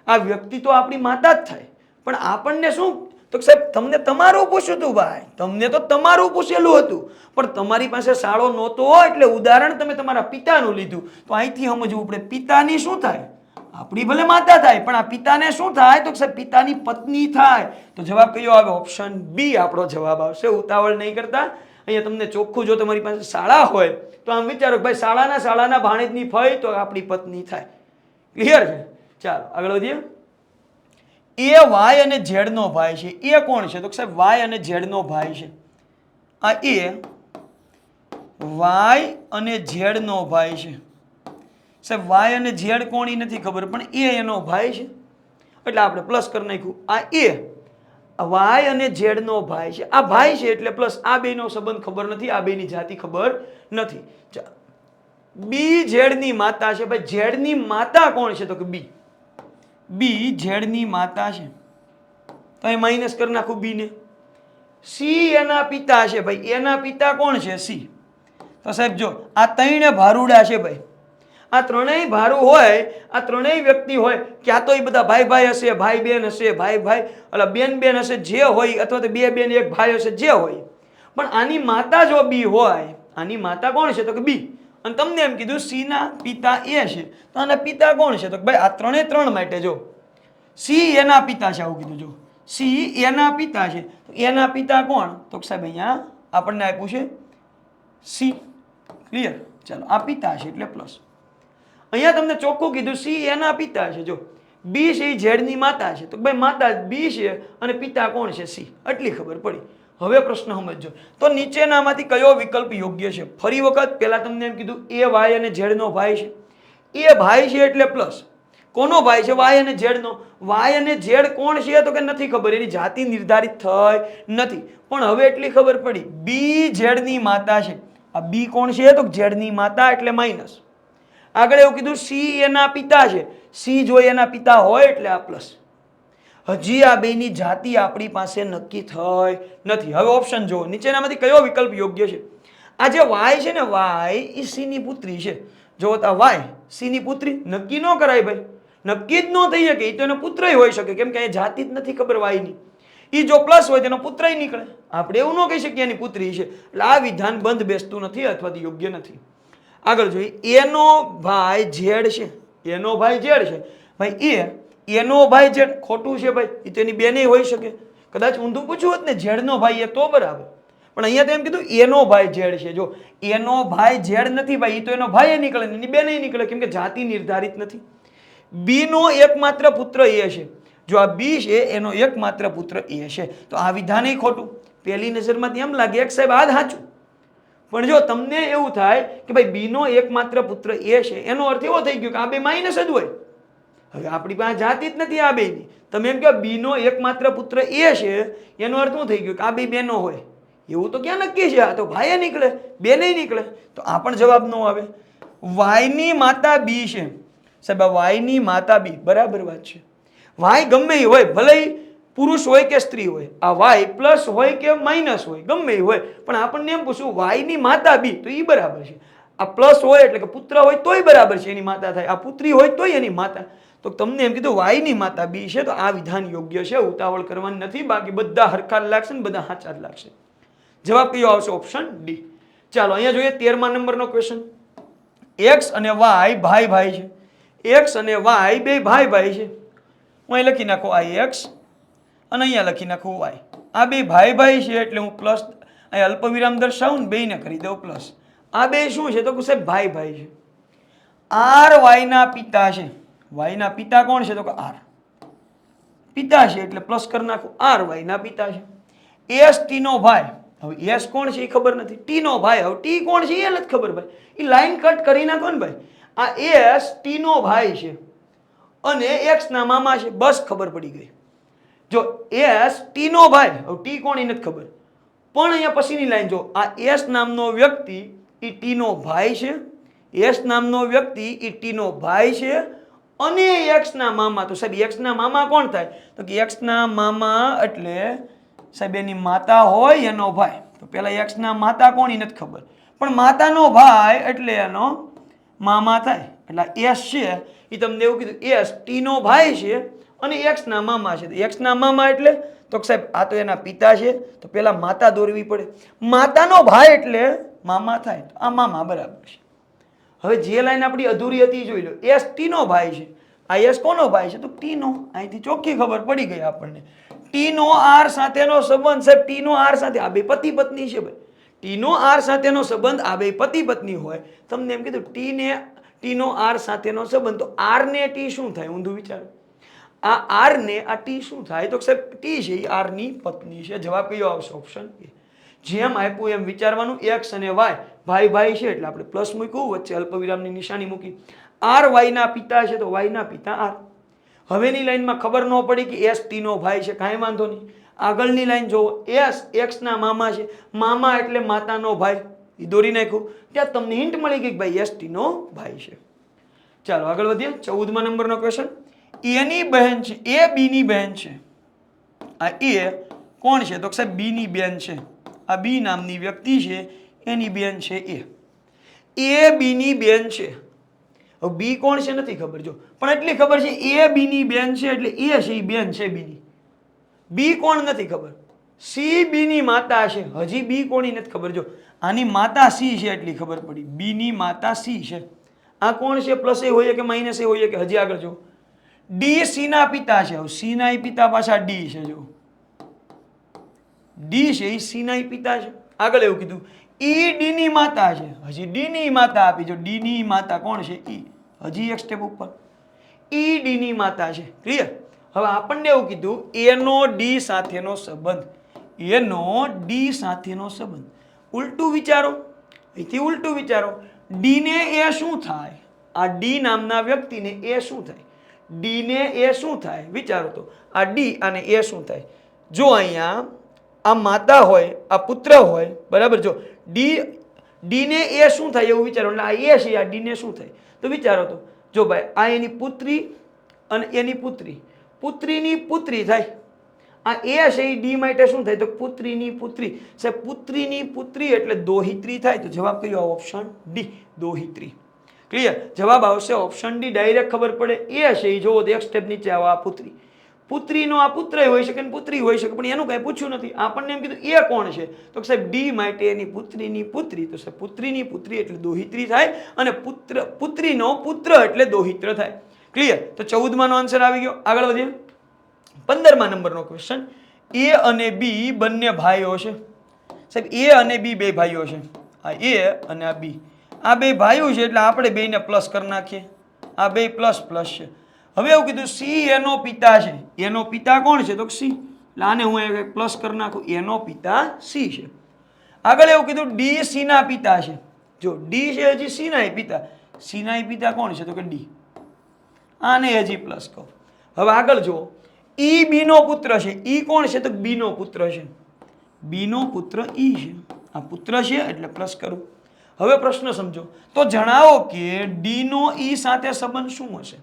આ વ્યક્તિ તો આપણી માતા જ થાય, પણ આપણને શું? તો સાહેબ તમને તમારું પૂછ્યું હતું ભાઈ, તમને તો તમારું પૂછેલું હતું, પણ તમારી પાસે શાળો નહોતો એટલે ઉદાહરણ તમે તમારા પિતાનું લીધું. તો અહીંથી સમજવું પડે, પિતાની શું થાય? આપણી ભલે માતા થાય, પણ આ પિતાને શું થાય? તો સાહેબ પિતાની પત્ની થાય. તો જવાબ કયો આવે? ઓપ્શન બી આપણો જવાબ આવશે. ઉતાવળ નહીં કરતા. અહીંયા તમને ચોખ્ખું, જો તમારી પાસે શાળા હોય તો આમ વિચારો ભાઈ શાળાના ભાણેજની ફય તો આપણી પત્ની થાય. ક્લિયર છે? ચાલો આગળ વધીએ. એ વાય અને ઝેડ નો ભાઈ છે. એ કોણ છે? તો સાહેબ વાય અને ઝેડ નો ભાઈ છે. આ એ વાય અને ઝેડ નો ભાઈ છે. સાહેબ વાય અને ઝેડ કોણ એ નથી ખબર, પણ એ એનો ભાઈ છે એટલે આપણે પ્લસ કરી નાખ્યું. આ એ વાય અને ઝેડ નો ભાઈ છે. આ ભાઈ છે એટલે પ્લસ. આ બેનો સંબંધ ખબર નથી, આ બેની જાતિ ખબર નથી. બી ઝેડ ની માતા છે. ભાઈ ઝેડ ની માતા કોણ છે? તો કે બી. બી ઝેડની માતા છે. તો એ માઇનસ કરી નાખું બી ને. સી એના પિતા છે. ભાઈ એના પિતા કોણ છે? સી. તો સાહેબ જો આ ત્રણે ભારુડા છે ભાઈ. આ ત્રણેય ભારુ હોય, આ ત્રણેય વ્યક્તિ હોય, ક્યાં તો એ બધા ભાઈ ભાઈ હશે, ભાઈ બેન હશે, ભાઈ ભાઈ એટલે બેન બેન હશે, જે હોય, અથવા તો બે બેન એક ભાઈ હશે, જે હોય. પણ આની માતા જો બી હોય, આની માતા કોણ છે? તો કે બી. અને તમને એમ કીધું સી ના પિતા એ છે, તો આના પિતા કોણ છે? તો ભાઈ આ ત્રણે ત્રણ માટે જો સી એના પિતા છે, આવું કીધું. જો સી એના પિતા છે, તો એના પિતા કોણ? તો સાહેબ અહીંયા આપણને આપ્યું છે સી. ક્લિયર? ચાલો આ પિતા છે એટલે પ્લસ. અહીંયા તમને ચોખ્ખું કીધું સી એના પિતા છે. જો બી છે એ ઝેડની માતા છે, તો ભાઈ માતા બી છે અને પિતા કોણ છે? સી. આટલી ખબર પડી. હવે પ્રશ્ન સમજજો, તો નીચેનામાંથી કયો વિકલ્પ યોગ્ય છે? ફરી વખત પહેલા તમને એમ કીધું એ વાય અને ઝેડ નો ભાઈ છે. એ ભાઈ છે એટલે પ્લસ. કોનો ભાઈ છે? વાય અને ઝેડ નો. વાય અને ઝેડ કોણ છે? તો કે નથી ખબર, એની જાતિ નિર્ધારિત થઈ નથી. પણ હવે એટલી ખબર પડી, બી ઝેડ ની માતા છે. આ બી કોણ છે? તો ઝેડ ની માતા એટલે માઇનસ. આગળ એવું કીધું સી એના પિતા છે. સી જો એના પિતા હોય એટલે આ પ્લસ. હજી આ બેની જાતિ આપણી પાસે નક્કી થઈ નથી. હવે ઓપ્શન જુઓ, નીચેનામાંથી કયો વિકલ્પ યોગ્ય છે? આ જે વાય છે ને, વાય એ સી ની પુત્રી છે. જો આ વાય સી ની પુત્રી નક્કી ન કરાય ભાઈ, નક્કી જ ન થઈ શકે. એ તો એનો પુત્ર હોઈ શકે, કેમ કે એ જાતિ જ નથી ખબર વાયની. એ જો પ્લસ હોય તેનો પુત્ર નીકળે. આપણે એવું ન કહી શકીએ એની પુત્રી છે. એટલે આ વિધાન બંધ બેસતું નથી અથવા તો યોગ્ય નથી. આગળ જોઈએ, એનો ભાઈ ઝેડ છે. એનો ભાઈ ઝેડ છે. ભાઈ એનો ભાઈ ઝેડ ખોટું છે ભાઈ, એ તો એની બેને હોઈ શકે. કદાચ ઊંધું પૂછ્યું હોત ને ઝેડનો ભાઈ એ તો બરાબર, પણ અહીંયા તો એમ કીધું એનો ભાઈ ઝેડ છે. જો એનો ભાઈ ઝેડ નથી ભાઈ, એ તો એનો ભાઈ નીકળે, એની બેને નીકળે, કેમ કે જાતિ નિર્ધારિત નથી. બી નો એકમાત્ર પુત્ર એ છે. જો આ બી છે એનો એકમાત્ર પુત્ર એ છે, તો આ વિધાન ખોટું. પહેલી નજરમાંથી એમ લાગે એક સાહેબ આ સાચું, પણ જો તમને એવું થાય કે ભાઈ બી નો એકમાત્ર પુત્ર એ છે, એનો અર્થ એવો થઈ ગયો કે આ બે માઇનસ જ હોય. હવે આપણી પાસે જાતિ જ નથી આ બેની. તમે એમ કહો બી નો એકમાત્ર પુત્ર એ છે, એનો અર્થ શું થઈ ગયો કે આ બે બેનો હોય. એવું તો ક્યાં નક્કી છે? આ તો ભાઈ નીકળે, બેને નીકળે, તો આ પણ જવાબ ન આવે. વાય ની માતા બી છે સાહેબ, વાય ની માતા બી, બરાબર વાત છે. વાય ગમે એ હોય, ભલે પુરુષ હોય કે સ્ત્રી હોય, આ વાય પ્લસ હોય કે માઇનસ હોય, ગમે એ હોય, પણ આપણને એમ પૂછવું વાય ની માતા બી, તો એ બરાબર છે. આ પ્લસ હોય એટલે કે પુત્ર હોય તોય બરાબર છે, એની માતા થાય. આ પુત્રી હોય તોય એની માતા. તો તમને એમ કીધું વાય ની માતા બી છે, તો આ વિધાન યોગ્ય છે, ઉતાવળ કરવાની નથી. બાકી બધા હરખા લાગશે ને બધા સાચા જ લાગશે. જવાબ કયો આવશે? Option D. ચાલો અહીંયા જોઈએ 13મા નંબરનો ક્વેશ્ચન. એક્સ અને વાય ભાઈ ભાઈ છે. એક્સ અને વાય બે ભાઈ ભાઈ છે. હું અહીં લખી નાખો આ એક્સ અને અહીંયા લખી નાખો વાય. આ બે ભાઈ ભાઈ છે એટલે હું પ્લસ અહીં અલ્પવિરામ દર્શાવું ને બેને કરી દઉં પ્લસ. આ બે શું છે તો સાહેબ ભાઈ ભાઈ છે. આર વાય ના પિતા છે. વાય ના પિતા કોણ છે તો કે આર પિતા છે એટલે પ્લસ કરી નાખું. આર વાય ના પિતા છે. એસ ટી નો ભાઈ. હવે એસ કોણ છે એ ખબર નથી. ટી નો ભાઈ, હવે ટી કોણ છે એ નથી ખબર ભાઈ. એ લાઈન કટ કરી નાખો ને ભાઈ. આ એસ ટી નો ભાઈ છે અને એક્સ ના મામા છે, બસ ખબર પડી ગઈ. જો એસ ટી નો ભાઈ, હવે ટી કોણ એ નથી ખબર, પણ અહીંયા પછીની લાઈન જો, આ એસ નામનો વ્યક્તિ એ ટી નો ભાઈ છે. એસ નામનો વ્યક્તિ એ ટી નો ભાઈ છે અને એક્સ ના મામા. તો સાહેબ એક્સ ના મામા કોણ થાય તો કે એક્સ ના મામા એટલે સાહેબ એની માતા હોય એનો ભાઈ. તો પેલા એક્સ ના માતા કોણ એ નથી ખબર, પણ માતાનો ભાઈ એટલે એનો મામા થાય. એટલે એસ છે એ તમને એવું કીધું એસ ટી નો ભાઈ છે અને એક્સ ના મામા છે. એક્સ ના મામા એટલે તો સાહેબ આ તો એના પિતા છે, તો પેલા માતા દોરવી પડે. માતાનો ભાઈ એટલે મામા થાય, તો આ મામા બરાબર છે. હવે જે લાઈન આપણી અધૂરી હતી જોઈ લો. એસ ટી નો ભાઈ છે, આ એસ કોનો ભાઈ છે તો ટી નો. અહીંથી ચોખ્ખી ખબર પડી ગઈ આપણને. ટી નો આર સાથેનો સંબંધ સાહેબ, ટી નો આર સાથે, આ બે પતિ પત્ની છે ભાઈ. ટી નો આર સાથેનો સંબંધ આ બે પતિ પત્ની હોય. તમને એમ કીધું ટી નો આર સાથેનો સંબંધ, તો આર ને ટી શું થાય? ઊંધું વિચારો. આ આર ને આ ટી શું થાય તો સાહેબ ટી છે એ આર ની પત્ની છે. જવાબ કયો આવશે? Option A. જેમ આપ્યું એમ વિચારવાનું. એક્સ અને વાય ભાઈ ભાઈ છે એટલે આપણે પ્લસ મૂક્યું, વચ્ચે અલ્પવિરામની નિશાની મૂકી. આર વાય ના પિતા છે તો વાય ના પિતા આર. હવેની લાઈનમાં ખબર ન પડી કે એસ ટી નો ભાઈ છે, કાંઈ વાંધો નહીં. આગળની લાઈન જોવો, એસ એક્સ ના મામા છે, મામા એટલે માતાનો ભાઈ, એ દોરી નાખ્યું. ત્યાં તમને હિન્ટ મળી ગઈ કે ભાઈ એસ ટી નો ભાઈ છે. ચાલો આગળ વધીએ. 14મા નંબરનો ક્વેશ્ચન. એની બહેન છે, એ બી ની બહેન છે. આ એ કોણ છે તો સાહેબ બી ની બેન છે. આ બી નામની વ્યક્તિ છે, એની બેન છે એ બી ની બેન છે. હવે બી કોણ છે નથી ખબર, જો પણ એટલી ખબર છે એ બી ની બેન છે એટલે એ છે એ બેન છે બી ની. બી કોણ નથી ખબર. સી બી ની માતા છે, હજી બી કોની નથી ખબર. જો આની માતા સી છે એટલી ખબર પડી. બી ની માતા સી છે. આ કોણ છે? પ્લસ એ હોય કે માઇનસ એ હોય કે, હજી આગળ જો. ડી સી ના પિતા છે. હવે સી ના પિતા પાછા ડી છે. જો ડી છે એ સી ના પિતા છે. આગળ એવું કીધું ઈ ડી ની માતા છે, હજી ડી ની માતા આપી. જો ડી ની માતા કોણ છે? ઈ. હજી એક સ્ટેપ ઉપર, ઈ ડી ની માતા છે. ક્લિયર? હવે આપણને એવું કીધું એનો ડી સાથેનો સંબંધ. એનો ડી સાથેનો સંબંધ. ઉલટું વિચારો, અહીંથી ઉલટું વિચારો. ડી ને એ શું થાય? આ ડી નામના વ્યક્તિને એ શું થાય? ડી ને એ શું થાય? વિચારો તો. આ ડી અને એ શું થાય? જો અહીંયા આ માતા હોય, આ પુત્ર હોય, બરાબર. જો ડી ને એ શું થાય એવું વિચારો. એટલે આ એ છે, આ ડી ને શું થાય તો વિચારો તો. જો ભાઈ આ એની પુત્રી અને એની પુત્રી, પુત્રીની પુત્રી થાય. આ એ છે એ ડી માટે શું થાય તો પુત્રીની પુત્રી. સાહેબ પુત્રીની પુત્રી એટલે દોહિત્રી થાય. તો જવાબ કયો? ઓપ્શન ડી, દોહિત્રી. ક્લિયર? જવાબ આવશે ઓપ્શન ડી. ડાયરેક્ટ ખબર પડે. એ છે એ જોવો એક સ્ટેપ નીચે આવો. આ પુત્રી, પુત્રીનો આ પુત્ર હોઈ શકે ને પુત્રી હોઈ શકે, પણ એનું કઈ પૂછ્યું નથી. આપણને એમ કીધું એ કોણ છે તો સાહેબ ડી માટે એની પુત્રીની પુત્રી. તો સાહેબ પુત્રીની પુત્રી એટલે દોહિત્રી થાય અને પુત્રીનો પુત્ર એટલે દોહિત્ર થાય. ક્લિયર? તો 14મા નો આન્સર આવી ગયો. આગળ વધીએ. 15મા નંબરનો ક્વેશ્ચન. એ અને બી બંને ભાઈઓ છે. સાહેબ એ અને બી બે ભાઈઓ છે. આ એ અને આ બી, આ બે ભાઈઓ છે એટલે આપણે બેને પ્લસ કરી નાખીએ. આ બે પ્લસ પ્લસ છે. હવે એવું કીધું સી એનો પિતા છે. એનો પિતા કોણ છે તો સી. એટલે આને હું પ્લસ કરી નાખું. એનો પિતા સી છે. આગળ એવું કીધું ડી સી ના પિતા છે. જો ડી છે હજી સી ના પિતા. સી ના પિતા કોણ છે તો કે ડી. આને હજી પ્લસ કહો. હવે આગળ જુઓ. ઈ બી નો પુત્ર છે. ઈ કોણ છે તો બી નો પુત્ર છે. બી નો પુત્ર ઈ છે. આ પુત્ર છે એટલે પ્લસ કરું. હવે પ્રશ્ન સમજો, તો જણાવો કે ડી નો ઈ સાથે સંબંધ શું હશે?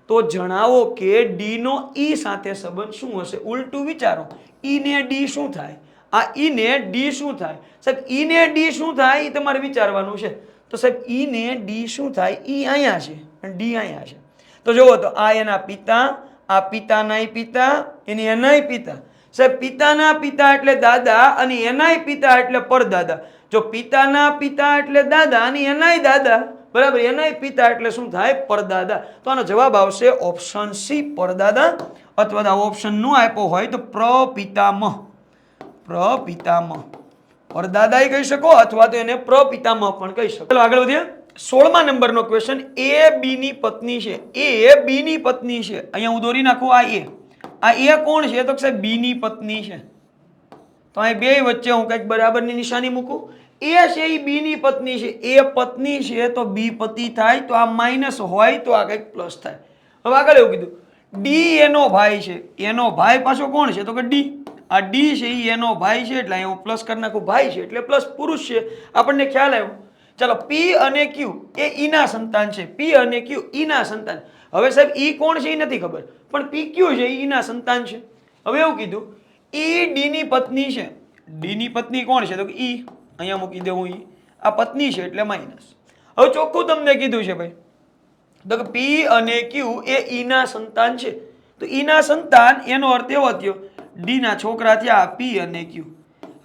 તો જણાવો કે ડી નો ઈ સાથે સંબંધ શું હશે? ઉલટું વિચારો, ઈ ને ડી શું થાય? આ ઈ ને ડી શું થાય? સાહેબ ઈ ને ડી શું થાય એ તમારે વિચારવાનું છે. તો સાહેબ ઈ ને ડી શું થાય? ઈ અહીંયા છે અને ડી અહીંયા છે. તો જુઓ તો આ એના પિતા, આ પિતાનાય પિતા, એની એનાય પિતા. સાહેબ પિતાના પિતા એટલે દાદા અને એનાય પિતા એટલે પરદાદા. જો પિતાના પિતા એટલે દાદા અને એનાય દાદા, બરાબર, એનાય પિતા એટલે શું થાય? પરદાદા. તો આનો જવાબ આવશે ઓપ્શન સી, પરદાદા, અથવા તો ઓપ્શન નો આપ્યો હોય તો પ્રપિતામહ. પ્રપિતામહ, પરદાદા કહી શકો અથવા તો એને પ્રપિતામહ પણ કહી શકો. ચલો આગળ વધીએ. 16મા નંબરનો ક્વેશ્ચન, એ બી ની પત્ની છે. એ બી ની પત્ની છે. અહીંયા હું દોરી નાખું, આ એ કોણ છે? તો સાહેબ બી ની પત્ની છે. તો અહીં બે વચ્ચે હું કંઈક બરાબરની નિશાની મૂકું. એ છે એ બી ની પત્ની છે. એ પત્ની છે તો બી પતિ થાય, તો આ માઇનસ હોય તો આ કંઈક પ્લસ થાય. હવે આગળ એવું કીધું, ડી એનો ભાઈ છે. એનો ભાઈ પાછો કોણ છે? તો કે ડી. આ ડી છે એ એનો ભાઈ છે, એટલે અહીં હું પ્લસ કરી નાખું, ભાઈ છે એટલે પ્લસ, પુરુષ છે, આપણને ખ્યાલ આવ્યો. ચાલો, પી અને ક્યુ એ ઈના સંતાન છે. પી અને ક્યુ ઈના સંતાન. હવે સાહેબ ઈ કોણ છે એ નથી ખબર, પણ પી ક્યુ છે એ ઈના સંતાન છે. હવે એવું કીધું, ઈ ડી ની પત્ની છે. ડી ની પત્ની કોણ છે? તો કે ઈ. અહીંયા મૂકી દઉં ઈ. આ પત્ની છે એટલે માઇનસ. હવે ચોખ્ખું તમને કીધું છે ભાઈ, તો કે પી અને ક્યુ એ ઈના સંતાન છે. તો ઈના સંતાન એનો અર્થ એવો થયો, ડી ના છોકરા થયા પી અને ક્યુ.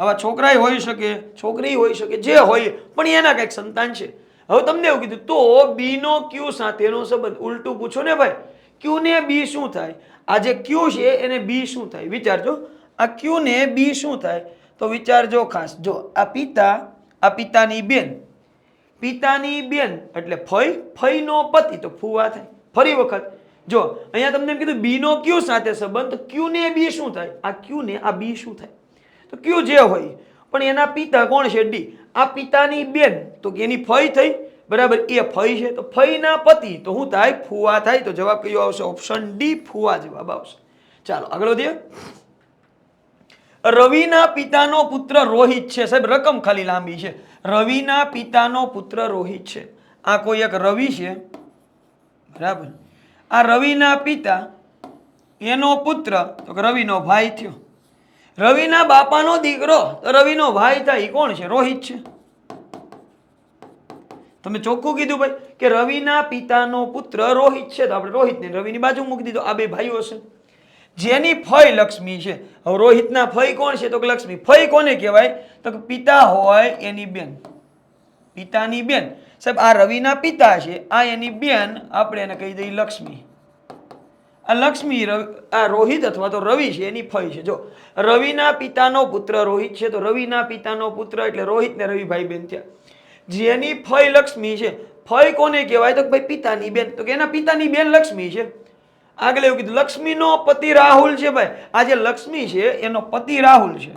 હવે છોકરાય હોઈ શકે, છોકરી હોઈ શકે, જે હોય, પણ એના કંઈક સંતાન છે. હવે તમને એવું કીધું, તો બી નો ક્યુ સાથેનો સંબંધ. ઉલટું પૂછો ને ભાઈ, ક્યુ ને બી શું થાય? આ જે ક્યુ છે એને બી શું થાય? વિચારજો, આ ક્યુ ને બી શું થાય? તો વિચારજો ખાસ. જો આ પિતા, આ પિતાની બેન, પિતાની બેન એટલે ફઈ, ફઈ નો પતિ તો ફુવા થાય. ફરી વખત જો અહીંયા તમને એમ કીધું બી નો ક્યુ સાથે સંબંધ, તો ક્યુ ને બી શું થાય? આ ક્યુ ને આ બી શું થાય? તો ક્યુ જે હોય, પણ એના પિતા કોણ છે? ડી. આ પિતાની બેન તો એની ફઈ થઈ, બરાબર, એ ફઈ છે, તો ફઈના પતિ તો શું થાય? ફુવા થાય. તો જવાબ કયો આવશે? ઓપ્શન ડી, ફુવા જવાબ આવશે. ચાલો આગળ વધીએ. રવિના પિતાનો પુત્ર રોહિત છે. સાહેબ રકમ ખાલી લાંબી છે. રવિના પિતાનો પુત્ર રોહિત છે. આ કોઈ એક રવિ છે, બરાબર. આ રવિના પિતા, એનો પુત્ર તો રવિનો ભાઈ થયો. રવિના બાપાનો દીકરો તો રવિનો ભાઈ થાય, એ કોણ છે? રોહિત છે. તમે ચોખ્ખું કીધું ભાઈ કે રવિના પિતાનો પુત્ર રોહિત છે, તો આપણે રોહિતને રવિની બાજુ મૂકી દીધો. આ બે ભાઈઓ છે જેની ફઈ લક્ષ્મી છે. હવે રોહિતના ફઈ કોણ છે? તો કે લક્ષ્મી. ફઈ કોને કહેવાય? તો કે પિતા હોય એની બેન, પિતાની બેન. સાહેબ આ રવિના પિતા છે, આ એની બેન, આપણે એને કહી દઈએ લક્ષ્મી. આ લક્ષ્મી, આ રોહિત અથવા તો રવિ છે એની ફઈ છે. જો રવિના પિતાનો પુત્ર રોહિત છે, તો રવિના પિતાનો પુત્ર એટલે રોહિત ને રવિ ભાઈ બેન થયા. જેની ફઈ લક્ષ્મી છે. ફઈ કોને કહેવાય? તો ભાઈ પિતાની બેન, તો કે એના પિતાની બેન લક્ષ્મી છે. આગળ એવું કીધું, લક્ષ્મીનો પતિ રાહુલ છે. ભાઈ આ જે લક્ષ્મી છે એનો પતિ રાહુલ છે.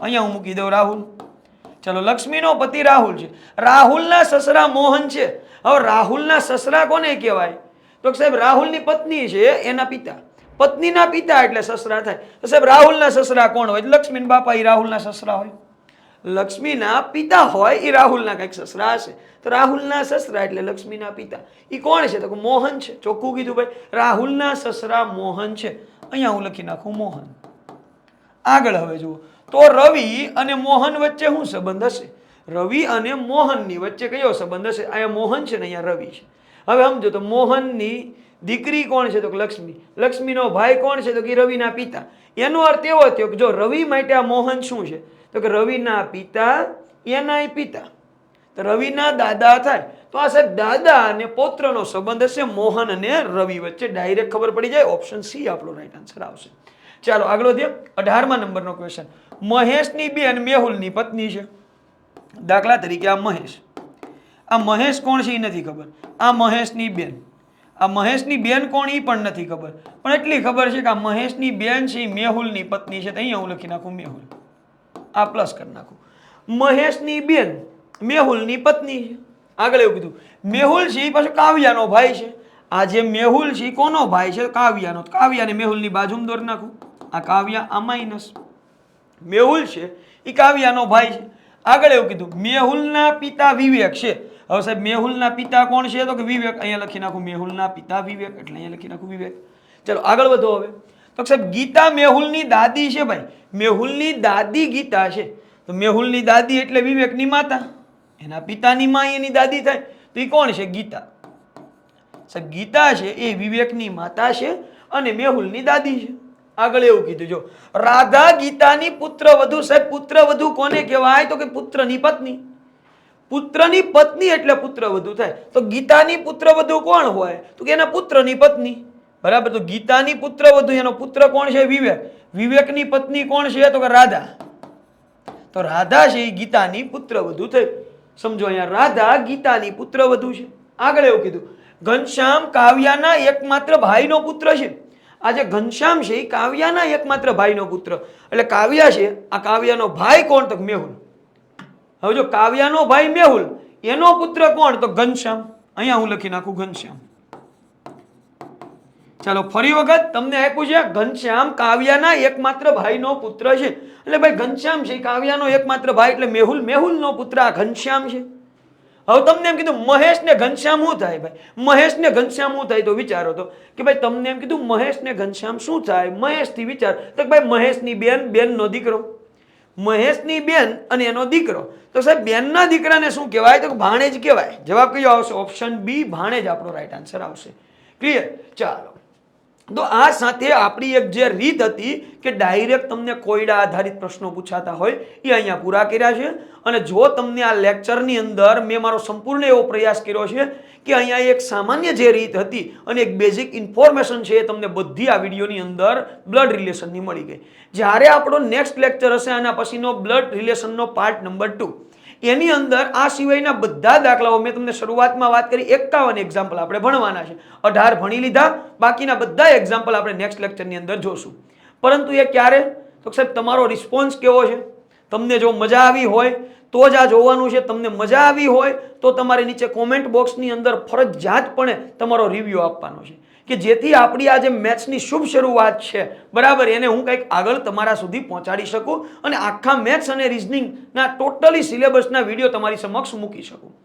અહીંયા હું મૂકી દઉં રાહુલ. ચલો, લક્ષ્મીનો પતિ રાહુલ છે. રાહુલના સસરા મોહન છે. હવે રાહુલના સસરા કોને કહેવાય? તો સાહેબ રાહુલની પત્ની છે એના પિતા. પત્નીના પિતા એટલે સસરા થાય. તો સાહેબ રાહુલના સસરા કોણ હોય? લક્ષ્મીના બાપા એ રાહુલના સસરા હોય. લક્ષ્મીના પિતા હોય એ રાહુલના કંઈક સસરા હશે. તો રાહુલના સસરા એટલે લક્ષ્મીના પિતા. એ કોણ છે? તો મોહન છે. ચોખ્ખું કીધું ભાઈ, રાહુલના સસરા મોહન છે. અહીંયા હું લખી નાખું મોહન. આગળ હવે જુઓ, તો રવિ અને મોહન વચ્ચે શું સંબંધ હશે? રવિ અને મોહનની વચ્ચે કયો સંબંધ હશે? અહીંયા મોહન છે ને અહીંયા રવિ છે. હવે સમજો તો મોહનની દીકરી કોણ છે? તો લક્ષ્મી. લક્ષ્મીનો ભાઈ કોણ છે? તો કે રવિના પિતા. એનો અર્થ એવો થયો કે જો રવિ માટે આ મોહન શું છે? તો કે રવિના પિતા, એનાય પિતા, તો રવિના દાદા થાય. તો આ સાહેબ દાદા અને પૌત્રનો સંબંધ હશે મોહન અને રવિ વચ્ચે. ડાયરેક્ટ ખબર પડી જાય, ઓપ્શન સી આપણો રાઈટ આન્સર આવશે. ચાલો આગળ વધીએ. 18મા નંબરનો ક્વેશ્ચન, મહેશની બેન મેહુલની પત્ની છે. દાખલા તરીકે આ મહેશ. આ મહેશ કોણ છે એ નથી ખબર. આ મહેશની બેન. આ મહેશની બેન કોણ એ પણ નથી ખબર, પણ એટલી ખબર છે કે આ મહેશની બેન છે એ મેહુલની પત્ની છે. તો અહીંયા હું લખી નાખું મેહુલ. આ પ્લસ કરી નાખું. મહેશની બેન મેહુલની પત્ની છે. આગળ એવું કીધું, મેહુલ છે એ પાછો કાવ્યાનો ભાઈ છે. આ જે મેહુલ છે એ કોનો ભાઈ છે? કાવ્યાનો. કાવ્યાને મેહુલની બાજુમાં દોરી નાખું. આ કાવ્યા, આ માઇનસ. મેહુલ છે એ કાવ્યાનો ભાઈ છે. આગળ એવું કીધું મેહુલના પિતા વિવેક છે. હવે સાહેબ મેહુલના પિતા કોણ છે? તો કે વિવેક. અહીંયા લખી નાખું મેહુલના પિતા વિવેક, એટલે અહીંયા લખી નાખું વિવેક. ચલો આગળ વધો. હવે તો સાહેબ ગીતા મેહુલની દાદી છે ભાઈ. મેહુલની દાદી ગીતા છે. તો મેહુલની દાદી એટલે વિવેકની માતા, એના પિતાની માં એની દાદી થાય, તો એ કોણ છે? ગીતા. સાહેબ ગીતા છે એ વિવેકની માતા છે અને મેહુલની દાદી છે. આગળ એવું કીધું જો રાધા ગીતાની પુત્રવધુ. સાહેબ પુત્રવધુ કોને કહેવાય? તો કે પુત્રની પત્ની. પુત્રની પત્ની એટલે પુત્રવધુ થાય. તો ગીતાની પુત્રવધુ કોણ હોય? તો કે એના પુત્રની પત્ની. બરાબર. તો ગીતાની પુત્રવધુ એનો પુત્ર કોણ છે? વિવેક. વિવેકની પત્ની કોણ છે? તો કે રાધા. તો રાધા છે એ ગીતાની પુત્રવધુ થઈ. સમજો અહીંયા રાધા ગીતાની પુત્રવધુ છે. આગળ એવું કીધું ઘનશ્યામ કાવ્યાના એકમાત્ર ભાઈનો પુત્ર છે. આ જે ઘનશ્યામ છે એ કાવ્યાના એકમાત્ર ભાઈનો પુત્ર. એટલે કાવ્યા છે, આ કાવ્યાનો ભાઈ કોણ? તો મેહુલ. હવે જો કાવ્યાનો ભાઈ મેહુલ, એનો પુત્ર કોણ? તો ઘનશ્યામ. અહીંયા હું લખી નાખું ઘનશ્યામ. ચાલો ફરી વખત તમને આપ્યું છે ઘનશ્યામ કાવ્યાના એકમાત્ર ભાઈનો પુત્ર છે. એટલે ભાઈ ઘનશ્યામ છે કાવ્યાનો એકમાત્ર ભાઈ, એટલે મેહુલ મેહુલનો પુત્ર આ ઘનશ્યામ છે. હવે તમને એમ કીધું મહેશ ને ઘનશ્યામ શું થાય? ભાઈ મહેશ ને ઘનશ્યામ શું થાય? તો વિચારો તો કે ભાઈ તમને એમ કીધું મહેશ ને ઘનશ્યામ શું થાય? મહેશ થી વિચાર તો ભાઈ મહેશની બેન, બેનનો દીકરો. મહેશની બેન અને એનો દીકરો. તો સાહેબ બેનના દીકરાને શું કહેવાય? તો ભાણેજ કહેવાય. જવાબ કયો આવશે? ઓપ્શન બી ભાણેજ આપણો રાઈટ આન્સર આવશે. ક્લિયર? ચાલો તો આ સાથે આપણી એક જે રીત હતી કે ડાયરેક્ટ તમને કોયડા આધારિત પ્રશ્નો પૂછાતા હોય એ અહીંયા પૂરા કર્યા છે. અને જો તમને આ લેક્ચરની અંદર મેં મારો સંપૂર્ણ એવો પ્રયાસ કર્યો છે કે અહીંયા એક સામાન્ય જે રીત હતી અને એક બેઝિક ઇન્ફોર્મેશન છે એ તમને બધી આ વિડીયોની અંદર બ્લડ રિલેશનની મળી ગઈ. જ્યારે આપણો નેક્સ્ટ લેક્ચર હશે આના પછીનો બ્લડ રિલેશનનો પાર્ટ નંબર 2, એની અંદર આ સિવાયના બધા દાખલાઓ મેં તમને શરૂઆતમાં વાત કરી 51 એક્ઝામ્પલ આપણે ભણવાના છે. 18 ભણી લીધા, બાકીના બધા એક્ઝામ્પલ આપણે નેક્સ્ટ લેક્ચરની અંદર જોશું. પરંતુ એ ક્યારે? તો સાહેબ તમારો રિસ્પોન્સ કેવો છે? તમને જો મજા આવી હોય તો જ આ જોવાનું છે. તમને મજા આવી હોય તો તમારે નીચે કોમેન્ટ બોક્સની અંદર ફરજિયાતપણે તમારો રિવ્યુ આપવાનો છે કે જેથી આપણી આ જે મેથ્સની શુભ શરૂઆત છે બરાબર એને હું કંઈક આગળ તમારા સુધી પહોંચાડી શકું અને આખા મેથ્સ અને રિઝનિંગના ટોટલી સિલેબસના વિડીયો તમારી સમક્ષ મૂકી શકું.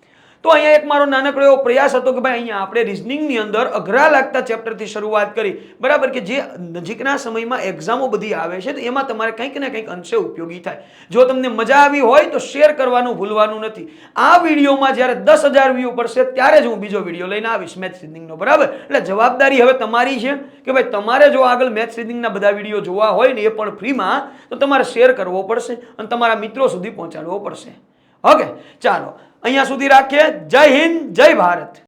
તો અહીંયા એક મારો નાનકડો એવો પ્રયાસ હતો કે ભાઈ અહીંયા આપણે રિઝનિંગની અંદર અઘરા લાગતા ચેપ્ટરથી શરૂઆત કરી બરાબર કે જે નજીકના સમયમાં એક્ઝામો બધી આવે છે તો એમાં તમારે કંઈક ને કંઈક અંશે ઉપયોગી થાય. જો તમને મજા આવી હોય તો શેર કરવાનું ભૂલવાનું નથી. આ વિડીયોમાં જ્યારે 10,000 વ્યૂ પડશે ત્યારે જ હું બીજો વિડીયો લઈને આવીશ મેથ્સ રીઝનિંગનો. બરાબર. એટલે જવાબદારી હવે તમારી છે કે ભાઈ તમારે જો આગળ મેથ્સ રીઝનિંગના બધા વિડીયો જોવા હોય ને એ પણ ફ્રીમાં, તો તમારે શેર કરવો પડશે અને તમારા મિત્રો સુધી પહોંચાડવો પડશે. ઓકે ચાલો અહીંયા સુધી રાખીએ. જય હિન્દ, જય ભારત.